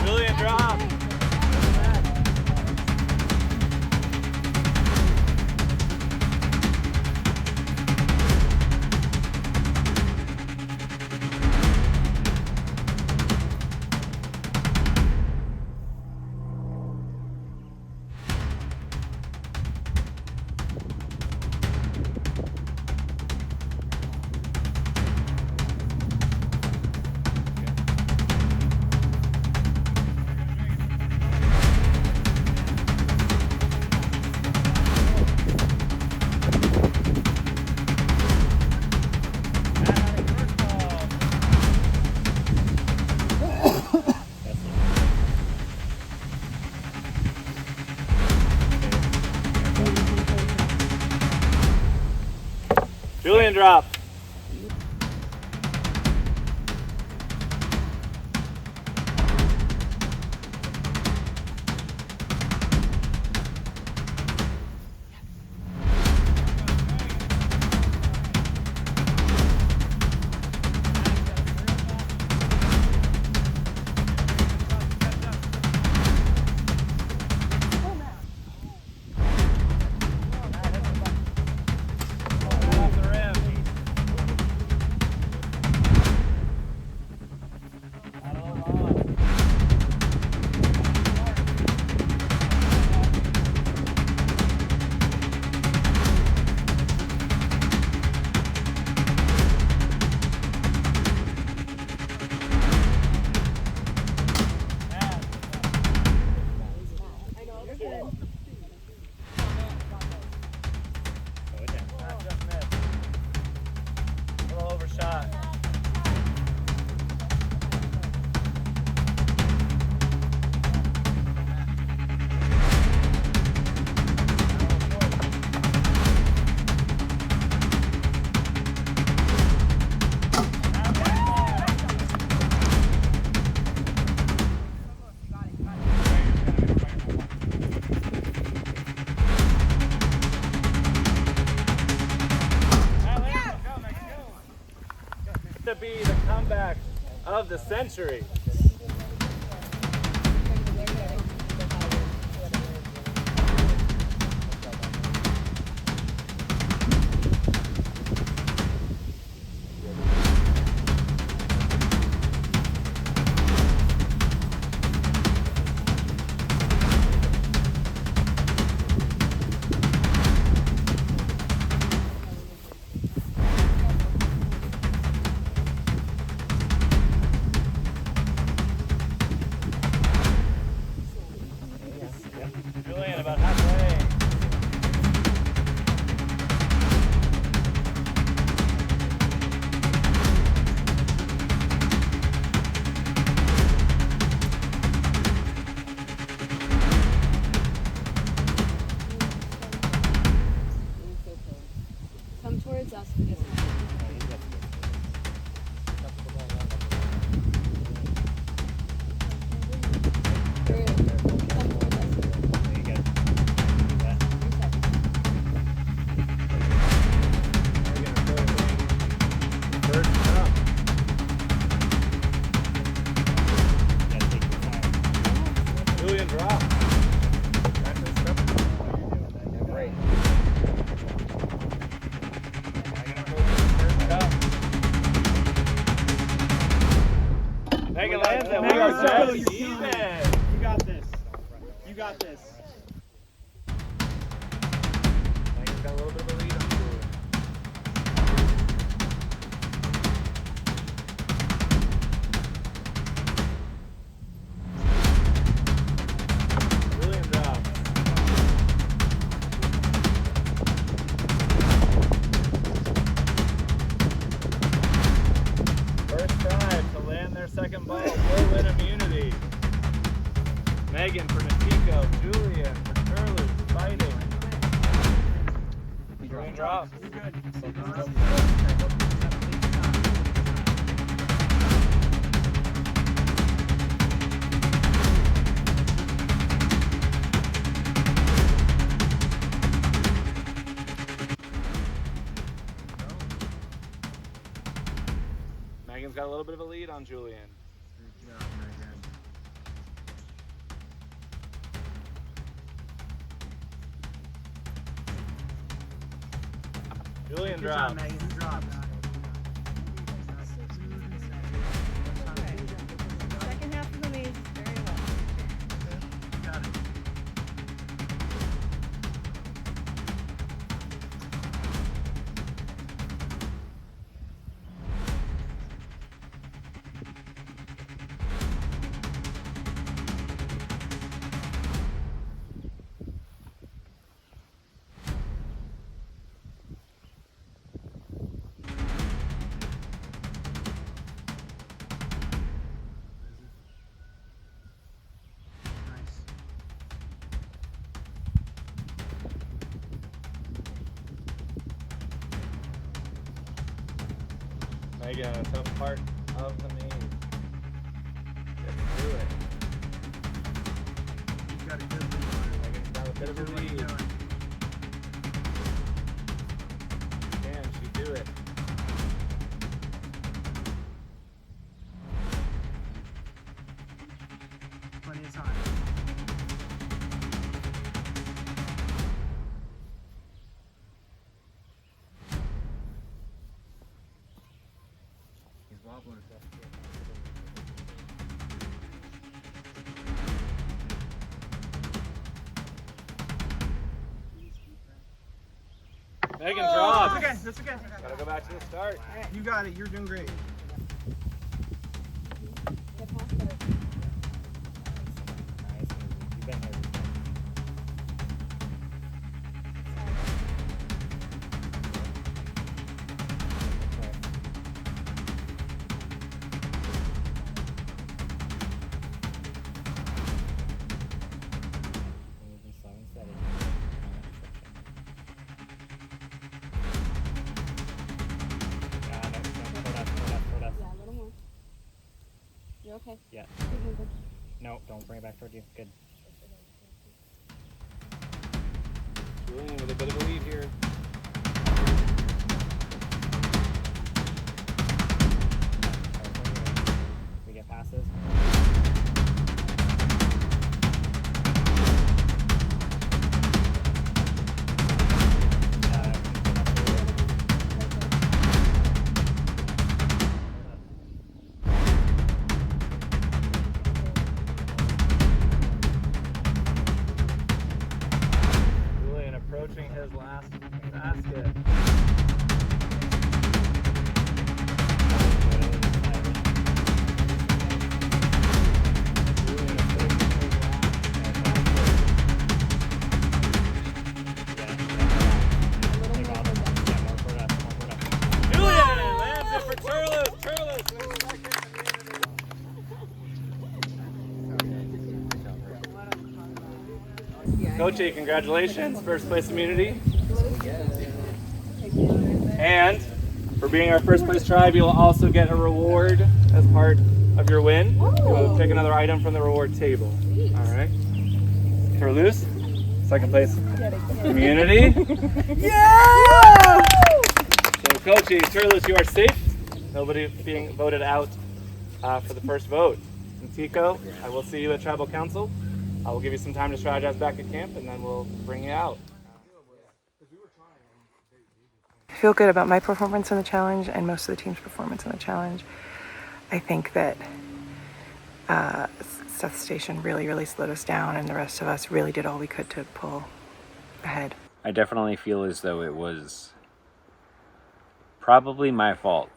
Julian, drop. Julian, drop. of the century. Julian, about halfway. Come towards us. Julian, drop. Great. Megan lands it. We are dead even. You got this. You got this. Megan's got a little bit of a lead on Julian. Julian drops. First tribe to land their second ball will win immunity. Megan for Natiko, Julian for Turlus, fighting. Julian drops. Megan's got a little bit of a lead on Julian. Good job, Megan. Julian Good job, drops. Megan. You dropped. Second half of the maze is very long. You got it. Megan, a tough part of the maze. Get through it. You've got a good lead on it. Megan's got a bit of a What are you lead. doing? Can she do it? Plenty of time. He's wobbling. Megan drops. That's okay. That's okay. Gotta go back to the start. You got it. You're doing great. You've been there. You're okay. Yeah. Keep moving. No, don't bring it back toward you. Good. Julian with a bit of a lead here. Coachy, congratulations, first place immunity. And for being our first place tribe, you'll also get a reward as part of your win. You'll pick another item from the reward table. All right. Turloose, second place immunity. Yeah! So Coachy, Turloose, you are safe. Nobody being voted out for the first vote. And Tico, I will see you at Tribal Council. I will give you some time to strategize back at camp, and then we'll bring you out. I feel good about my performance in the challenge and most of the team's performance in the challenge. I think that Seth Station really slowed us down, and the rest of us really did all we could to pull ahead. I definitely feel as though it was probably my fault,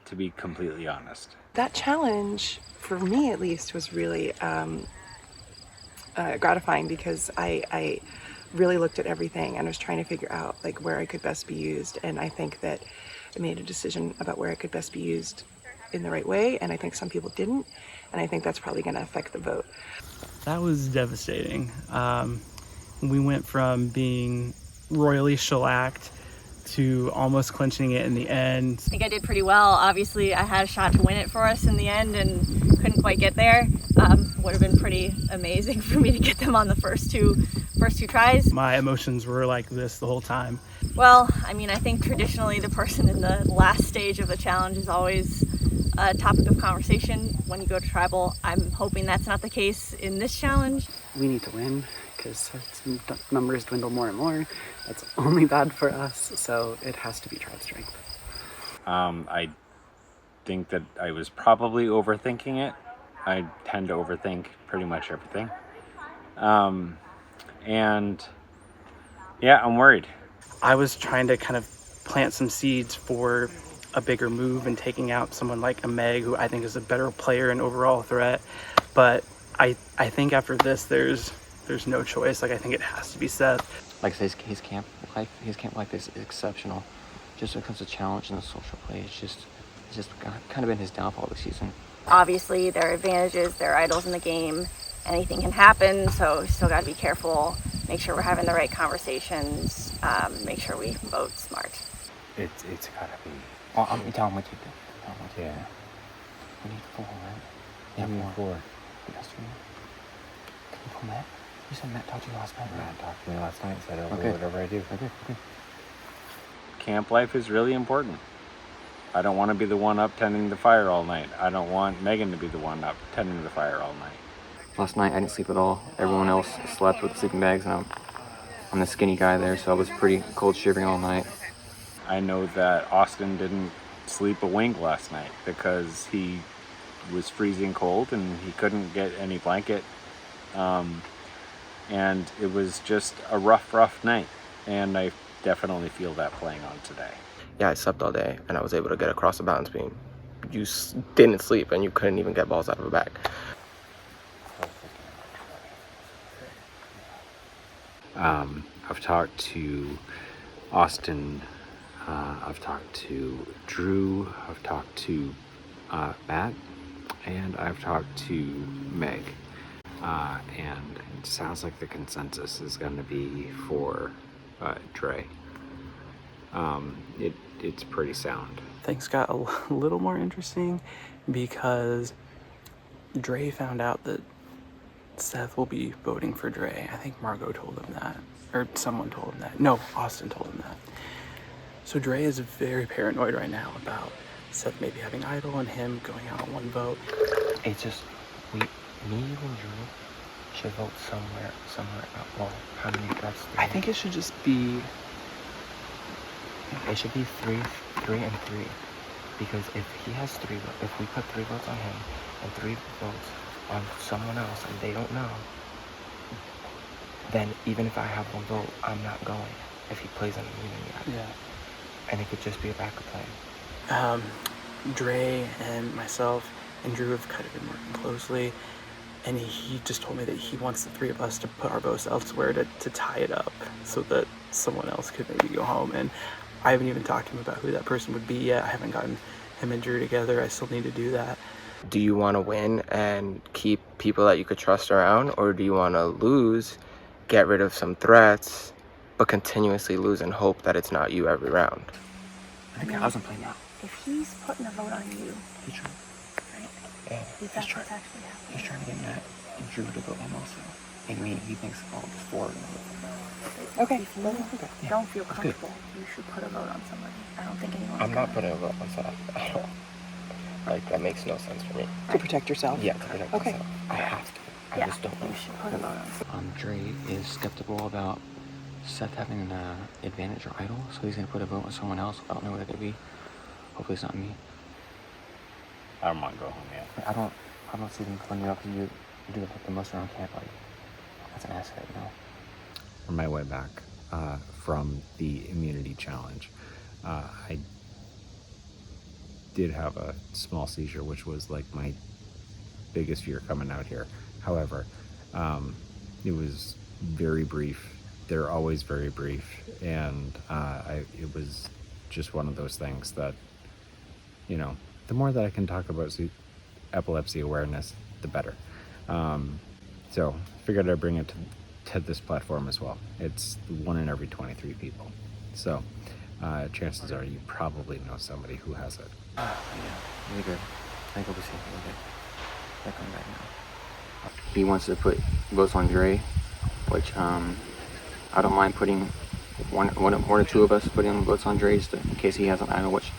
to be completely honest. That challenge, for me at least, was really gratifying because I really looked at everything and was trying to figure out like where I could best be used, and I think that I made a decision about where I could best be used in the right way, and I think some people didn't, and I think that's probably going to affect the vote. That was devastating. We went from being royally shellacked to almost clinching it in the end. I think I did pretty well. Obviously, I had a shot to win it for us in the end and couldn't quite get there. Would have been pretty amazing for me to get them on the first two tries. My emotions were like this the whole time. Well, I mean, I think traditionally the person in the last stage of the challenge is always a topic of conversation when you go to tribal. I'm hoping that's not the case in this challenge. We need to win because numbers dwindle more and more. That's only bad for us, so it has to be tribe strength. I think that I was probably overthinking it. I tend to overthink pretty much everything. And yeah, I'm worried. I was trying to kind of plant some seeds for a bigger move and taking out someone like a Meg, who I think is a better player and overall threat. But I think after this, there's no choice. Like, I think it has to be Seth. Like I said, his camp like this is exceptional. Just when it comes to challenge and the social play, it's just kind of been his downfall this season. Obviously, there are advantages, there are idols in the game. Anything can happen, so we still got to be careful. Make sure we're having the right conversations. Make sure we vote smart. It's gotta be. I'm telling what you do. Yeah. We need 4, right? Yeah, we need 4. That's true. Can you pull Matt? You said Matt talked to you last night. Matt talked to me last night. Said I'll do whatever I do. Okay. Camp life is really important. I don't want to be the one up tending the fire all night. I don't want Megan to be the one up tending the fire all night. Last night I didn't sleep at all. Everyone else slept with sleeping bags, and I'm the skinny guy there, so I was pretty cold shivering all night. I know that Austin didn't sleep a wink last night because he was freezing cold and he couldn't get any blanket. And it was just a rough night. And I definitely feel that playing on today. Yeah, I slept all day and I was able to get across the balance beam. You didn't sleep and you couldn't even get balls out of the bag. I've talked to Austin, I've talked to Drew, I've talked to Matt, and I've talked to Meg. And it sounds like the consensus is going to be for Dre. It's pretty sound. Things got a little more interesting because Dre found out that Seth will be voting for Dre. I think Margot told him that, or someone told him that. No, Austin told him that. So Dre is very paranoid right now about Seth maybe having idol and him going out on one vote. It's just, me, you, and Drew should vote somewhere. Well, how many votes? I think it should just be... It should be 3 and 3. Because if he has 3 votes, if we put 3 votes on him and 3 votes on someone else and they don't know, then even if I have 1 vote, I'm not going if he plays on the meeting. Yeah. And it could just be a backup plan. Dre and myself and Drew have kind of been working closely, and he just told me that he wants the 3 of us to put our votes elsewhere to tie it up so that someone else could maybe go home. And I haven't even talked to him about who that person would be yet. I haven't gotten him and Drew together. I still need to do that. Do you want to win and keep people that you could trust around, or do you want to lose get rid of some threats, but continuously losing hope that it's not you every round. I think I wasn't playing that. If he's putting a vote on you, He's trying, right? yeah, If that's what's actually happening. he's trying to get Matt and Drew to vote him also. And me, he thinks all four. Okay. If you don't feel comfortable, you should put a vote on somebody. I don't think anyone's I'm not putting a vote on myself. I don't. Like, that makes no sense for me. To protect yourself? Yeah, to protect Okay. myself. I have to. I just don't know. You should put a vote on Dre is skeptical about Seth having an advantage or idol, so he's gonna put a vote on someone else. I don't know who that could be. Hopefully it's not me. I don't want to go home yet. I don't see them pulling you up. You do the most around camp. Like, that's an asset, you know. On my way back from the immunity challenge, I did have a small seizure, which was like my biggest fear coming out here. However, it was very brief. They're always very brief, and it was just one of those things that, you know, the more that I can talk about epilepsy awareness, the better. So figured I'd bring it to this platform as well. It's 1 in every 23 people. So chances are you probably know somebody who has it. Yeah, really good. I think I'll be safe a little bit. They're coming back now. He wants to put votes on Dre, which I don't mind putting one or two of us putting votes on Dre just in case he has an idol, which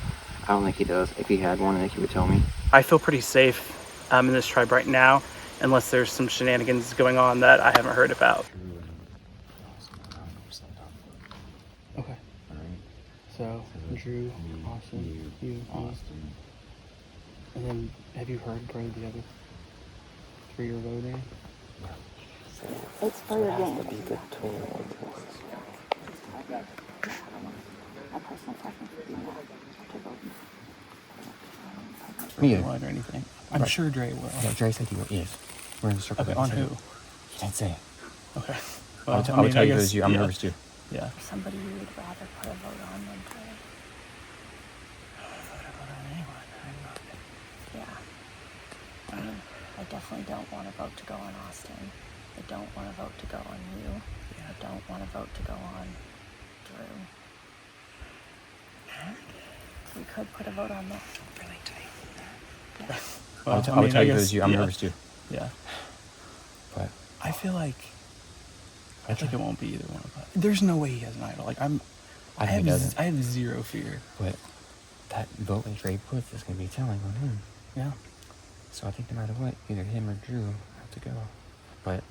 I don't think he does. If he had one, I think he would tell me. I feel pretty safe in this tribe right now, unless there's some shenanigans going on that I haven't heard about. Okay. So, Drew, Austin, you, Austin. And then, have you heard Bray, the other 3 are voting? It's for your game. Me Or anything. I'm sure Dre will. Yeah, Dre said he is. We're in the circle. Okay, on who? He didn't say. Okay. I'll tell you because I'm nervous too. Yeah. Somebody you would rather put a vote on than Dre. Yeah. I mean, I definitely don't want a vote to go on Austin. I don't want a vote to go on you. I don't want a vote to go on Drew. We could put a vote on this. Really tight. Yeah. Well, I'll tell you because I'm nervous too. Yeah. But I feel like it won't be either one of us. There's no way he has an idol. Like I have zero fear. But that vote that Dre puts is gonna be telling on him. Yeah. So I think no matter what, either him or Drew have to go. But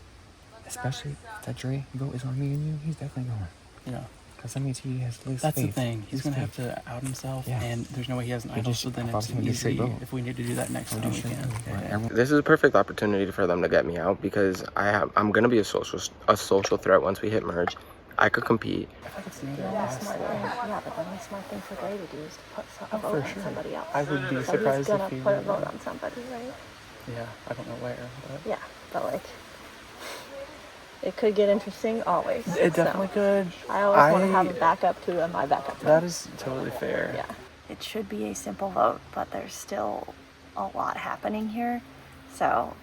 especially if that Dre vote is on me and you, he's definitely going. Yeah. Because that means he has to lose That's faith. the thing. He's going to have to out himself, and there's no way he has an idol, so then it's easy. If we need to do that next time, we can. This is a perfect opportunity for them to get me out because I'm gonna be a social threat once we hit merge. I could compete. The only smart thing, yeah, but the only smart thing for Dre to do is to put a vote on somebody else. I would be So surprised he's gonna if he put a vote on somebody, right? Yeah, I don't know where, but Yeah, but like, it could get interesting always. It definitely could. I always want to have a backup to my backup plan. That is totally fair. Yeah. It should be a simple vote, but there's still a lot happening here. So,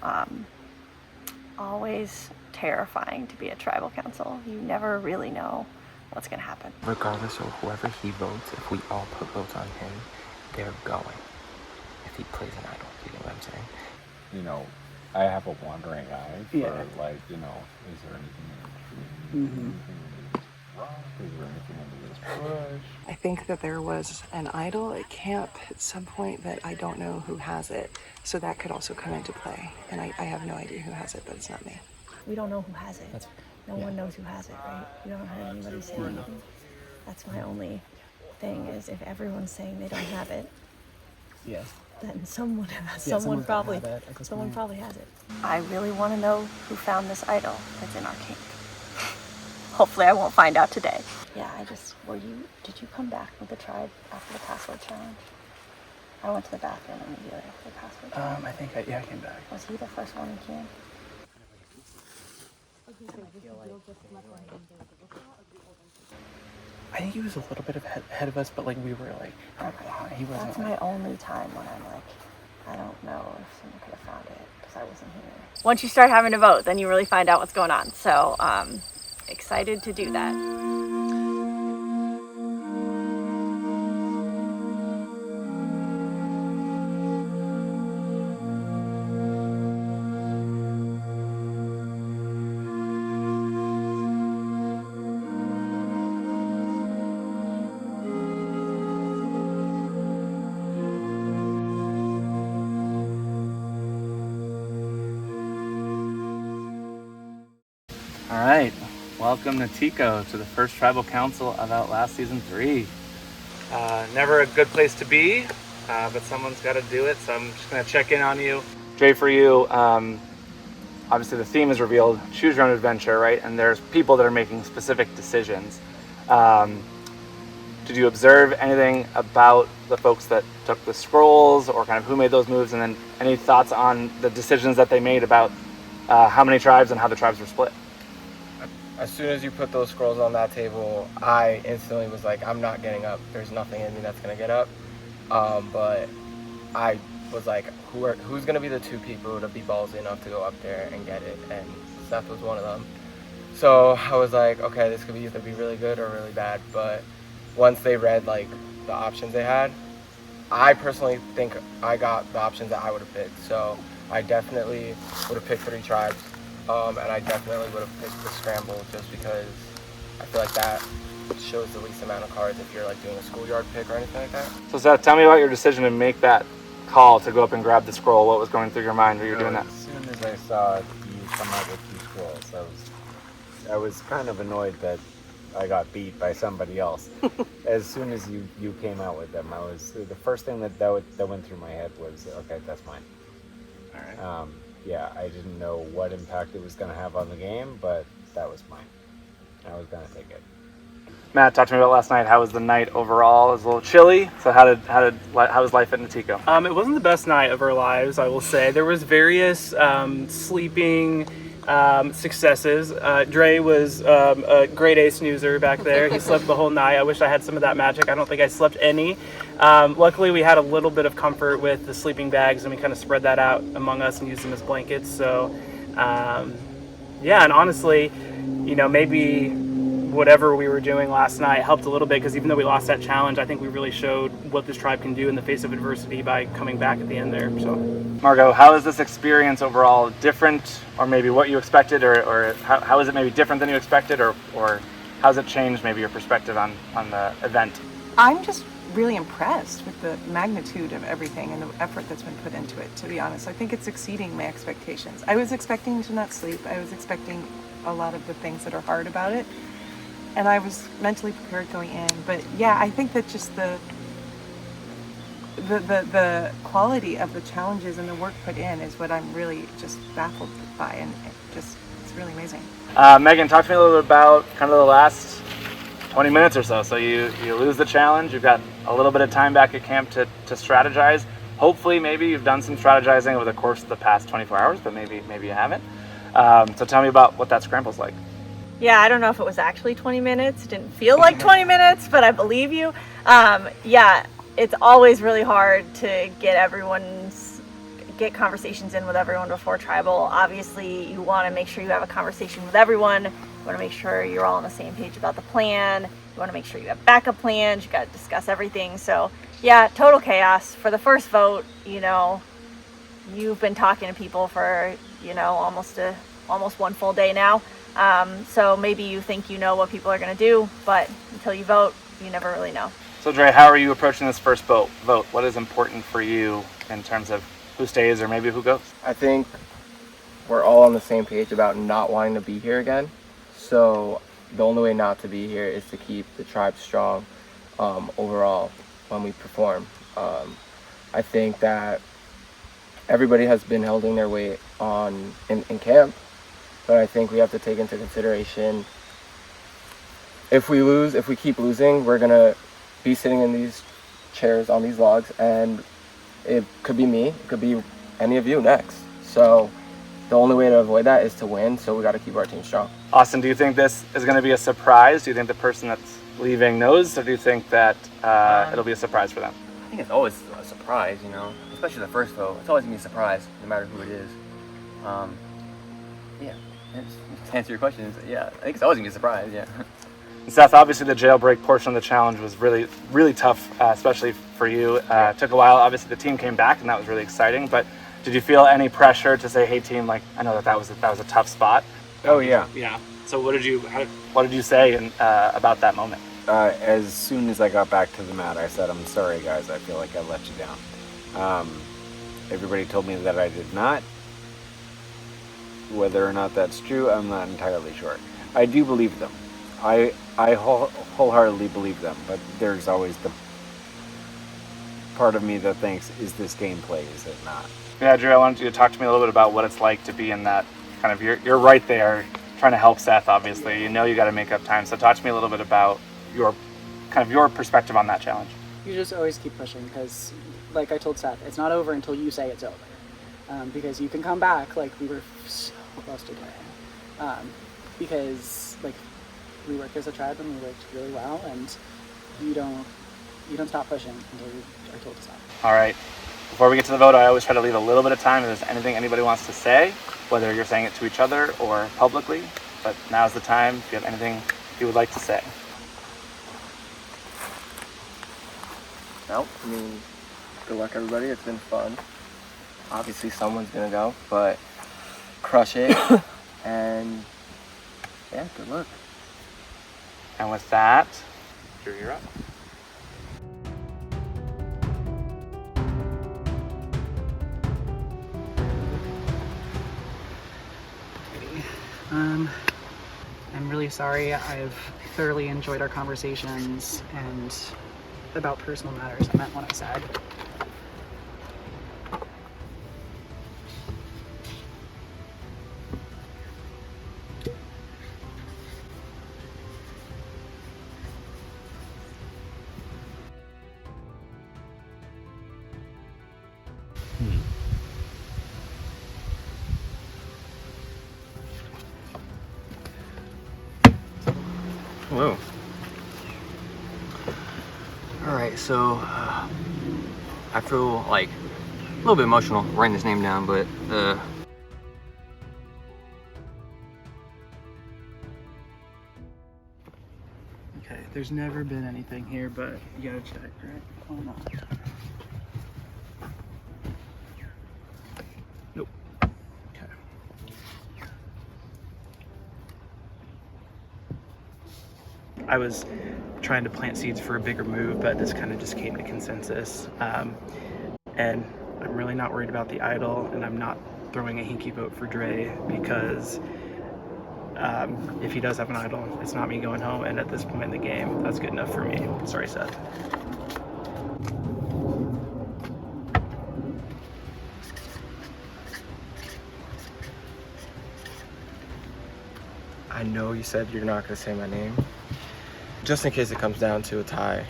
always terrifying to be a tribal council. You never really know what's going to happen. Regardless of whoever he votes, if we all put votes on him, they're going. If he plays an idol, you know what I'm saying? You know, I have a wandering eye for like, you know, is there anything wrong? Is there anything under this bush? I think that there was an idol at camp at some point, but I don't know who has it. So that could also come into play. And I have no idea who has it, but it's not me. We don't know who has it. No one knows who has it, right? We haven't heard anybody say anything. That's my only thing is if everyone's saying they don't have it, then someone has. Someone probably has it. I really want to know who found this idol that's in our camp. Hopefully I won't find out today. Yeah, did you come back with the tribe after the password challenge? I went to the bathroom immediately after the password challenge. I think I came back. Was he the first one in camp? I think he was a little bit ahead of us, but like we were like, he wasn't. That's my only time when I'm like, I don't know if someone could have found it because I wasn't here. Once you start having to vote, then you really find out what's going on. So excited to do that. All right, welcome to Tico, to the first tribal council of Outlast Season 3. Never a good place to be, but someone's got to do it, so I'm just going to check in on you. Dre, for you, obviously the theme is revealed, choose your own adventure, right? And there's people that are making specific decisions. Did you observe anything about the folks that took the scrolls, or kind of who made those moves, and then any thoughts on the decisions that they made about how many tribes and how the tribes were split? As soon as you put those scrolls on that table, I instantly was like, I'm not getting up. There's nothing in me that's gonna get up. But I was like, who's gonna be the two people to be ballsy enough to go up there and get it? And Seth was one of them. So I was like, okay, this could either be really good or really bad. But once they read like the options they had, I personally think I got the options that I would have picked. So I definitely would have picked 3 tribes. And I definitely would have picked the scramble just because I feel like that shows the least amount of cards if you're like doing a schoolyard pick or anything like that. So Seth, tell me about your decision to make that call to go up and grab the scroll. What was going through your mind when you were doing that? As soon as I saw you come out with 2 scrolls, I was kind of annoyed that I got beat by somebody else. As soon as you came out with them, the first thing that went through my head was, okay, that's mine. All right. Yeah, I didn't know what impact it was going to have on the game, but that was mine. I was going to take it. Matt, talk to me about last night. How was the night overall? It was a little chilly. So how was life at Natiko? It wasn't the best night of our lives, I will say. There was various sleeping successes. Dre was a grade A snoozer back there. He slept the whole night. I wish I had some of that magic. I don't think I slept any. Luckily, we had a little bit of comfort with the sleeping bags, and we kind of spread that out among us and used them as blankets. So, yeah, and honestly, maybe whatever we were doing last night helped a little bit, because even though we lost that challenge, I think we really showed what this tribe can do in the face of adversity by coming back at the end there. So, Margot, how is this experience overall different, or maybe what you expected, or how is it maybe different than you expected, or how's it changed maybe your perspective on the event? I'm just really impressed with the magnitude of everything and the effort that's been put into it, to be honest. I think it's exceeding my expectations. I was expecting to not sleep. I was expecting a lot of the things that are hard about it, and I was mentally prepared going in. But yeah, I think that just the quality of the challenges and the work put in is what I'm really just baffled by, and it's really amazing. Megan, talk to me a little bit about kind of the last 20 minutes or so. So you lose the challenge. You've got a little bit of time back at camp to strategize. Hopefully, maybe you've done some strategizing over the course of the past 24 hours, but maybe you haven't. So tell me about what that scramble's like. Yeah, I don't know if it was actually 20 minutes. It didn't feel like 20 minutes, but I believe you. Yeah, it's always really hard to get conversations in with everyone before tribal. Obviously, you want to make sure you have a conversation with everyone. You want to make sure you're all on the same page about the plan. You want to make sure you have backup plans. You got to discuss everything. So yeah, total chaos. For the first vote, you've been talking to people for, almost one full day now. So maybe you think you know what people are going to do, but until you vote, you never really know. So Dre, how are you approaching this first vote? What is important for you in terms of who stays or maybe who goes? I think we're all on the same page about not wanting to be here again. So the only way not to be here is to keep the tribe strong overall when we perform. I think that everybody has been holding their weight in camp, but I think we have to take into consideration if we keep losing, we're gonna be sitting in these chairs on these logs, and it could be me, it could be any of you next. So the only way to avoid that is to win, so we got to keep our team strong. Austin, do you think this is going to be a surprise? Do you think the person that's leaving knows, or do you think that it'll be a surprise for them? I think it's always a surprise, especially the first vote. It's always going to be a surprise, no matter who it is. Yeah, To answer your question, yeah, I think it's always gonna be a surprise. Yeah. Seth, obviously the jailbreak portion of the challenge was really, really tough, especially for you. It took a while. Obviously the team came back and that was really exciting, but did you feel any pressure to say, hey team, like, I know that was a tough spot? Oh yeah. Yeah. So what did you say about that moment? As soon as I got back to the mat, I said, I'm sorry guys, I feel like I let you down. Everybody told me that I did not. Whether or not that's true, I'm not entirely sure. I do believe them. I wholeheartedly believe them, but there's always the part of me that thinks, is this gameplay, is it not? Yeah, Drew, I wanted you to talk to me a little bit about what it's like to be in that kind of, you're right there trying to help Seth, obviously. You know you got to make up time. So talk to me a little bit about your perspective on that challenge. You just always keep pushing because, like I told Seth, it's not over until you say it's over. Because you can come back, like we were so close to doing. Because like we work as a tribe and we worked really well, and you don't stop pushing until you are told to stop. All right. Before we get to the vote, I always try to leave a little bit of time if there's anything anybody wants to say, whether you're saying it to each other or publicly. But now's the time if you have anything you would like to say. No, I mean, good luck everybody. It's been fun. Obviously someone's gonna go, but crush it. And yeah, good luck. And with that, Drew, you're up. I'm really sorry. I've thoroughly enjoyed our conversations, and about personal matters, I meant what I said. Hello. Alright, so I feel like a little bit emotional writing his name down, but Okay, there's never been anything here, but you gotta check, right? Oh no. Nope. Okay. I was trying to plant seeds for a bigger move, but this kind of just came to consensus. And I'm really not worried about the idol, and I'm not throwing a hinky vote for Dre because if he does have an idol, it's not me going home, and at this point in the game, that's good enough for me. Sorry, Seth. I know you said you're not gonna say my name. Just in case it comes down to a tie,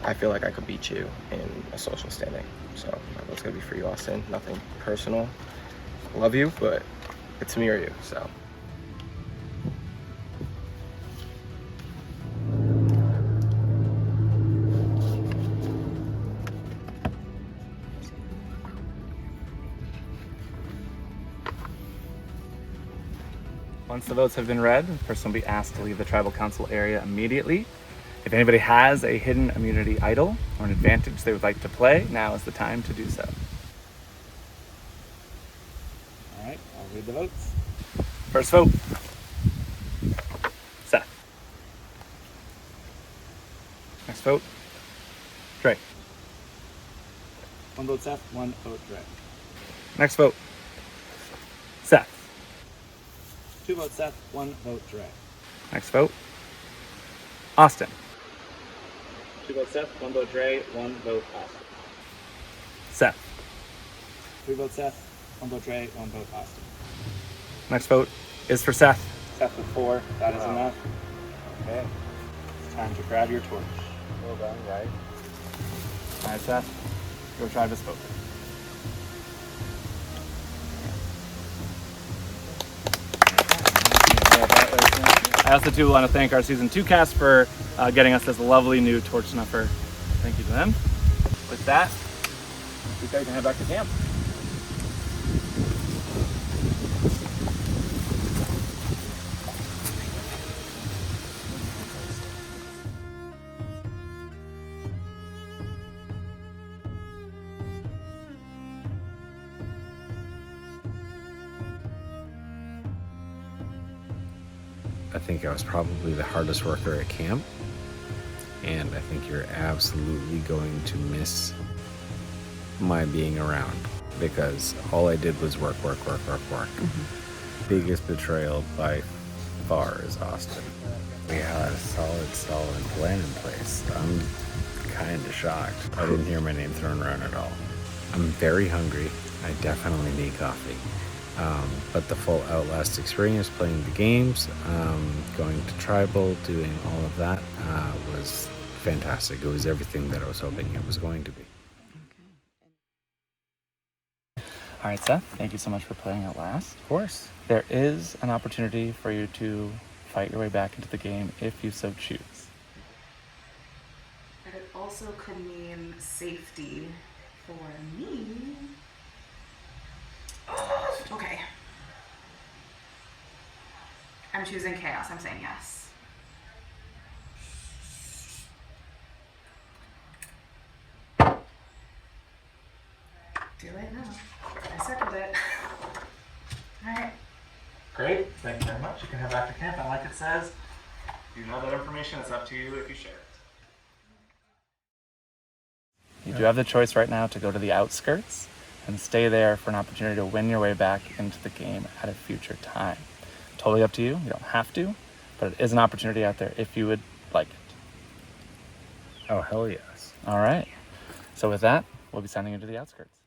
I feel like I could beat you in a social standing. So my vote's gonna be for you, Austin. Nothing personal. Love you, but it's me or you, so. Once the votes have been read, the person will be asked to leave the tribal council area immediately. If anybody has a hidden immunity idol or an advantage they would like to play, now is the time to do so. All right, I'll read the votes. First vote, Seth. Next vote, Dre. One vote Seth, one vote Dre. Next vote, Seth. Two votes Seth, one vote Dre. Next vote, Austin. Two votes Seth, one vote Dre, one vote Austin. Seth. Three votes Seth, one vote Dre, one vote Austin. Next vote is for Seth. Seth with 4, that is enough. Okay, it's time to grab your torch. Well done, guys. All right, Seth, your tribe is spoken. I also too want to thank our season 2 cast for getting us this lovely new torch snuffer. Thank you to them. With that, we can head back to camp. I think I was probably the hardest worker at camp, and I think you're absolutely going to miss my being around because all I did was work. Biggest betrayal by far is Austin. We had a solid plan in place. I'm kind of shocked. I didn't hear my name thrown around at all. I'm very hungry. I definitely need coffee. But the full Outlast experience, playing the games, going to Tribal, doing all of that was fantastic. It was everything that I was hoping it was going to be. All right, Seth, thank you so much for playing Outlast. Of course. There is an opportunity for you to fight your way back into the game if you so choose. But it also could mean safety for me. Okay. I'm choosing chaos. I'm saying yes. Do it now. I second it. Alright. Great, thank you very much. You can head back to camp, and like it says, you know that information. It's up to you if you share it. You do have the choice right now to go to the outskirts and stay there for an opportunity to win your way back into the game at a future time. Totally up to you. You don't have to, but it is an opportunity out there if you would like it. Oh, hell yes. All right. So with that, we'll be sending you to the outskirts.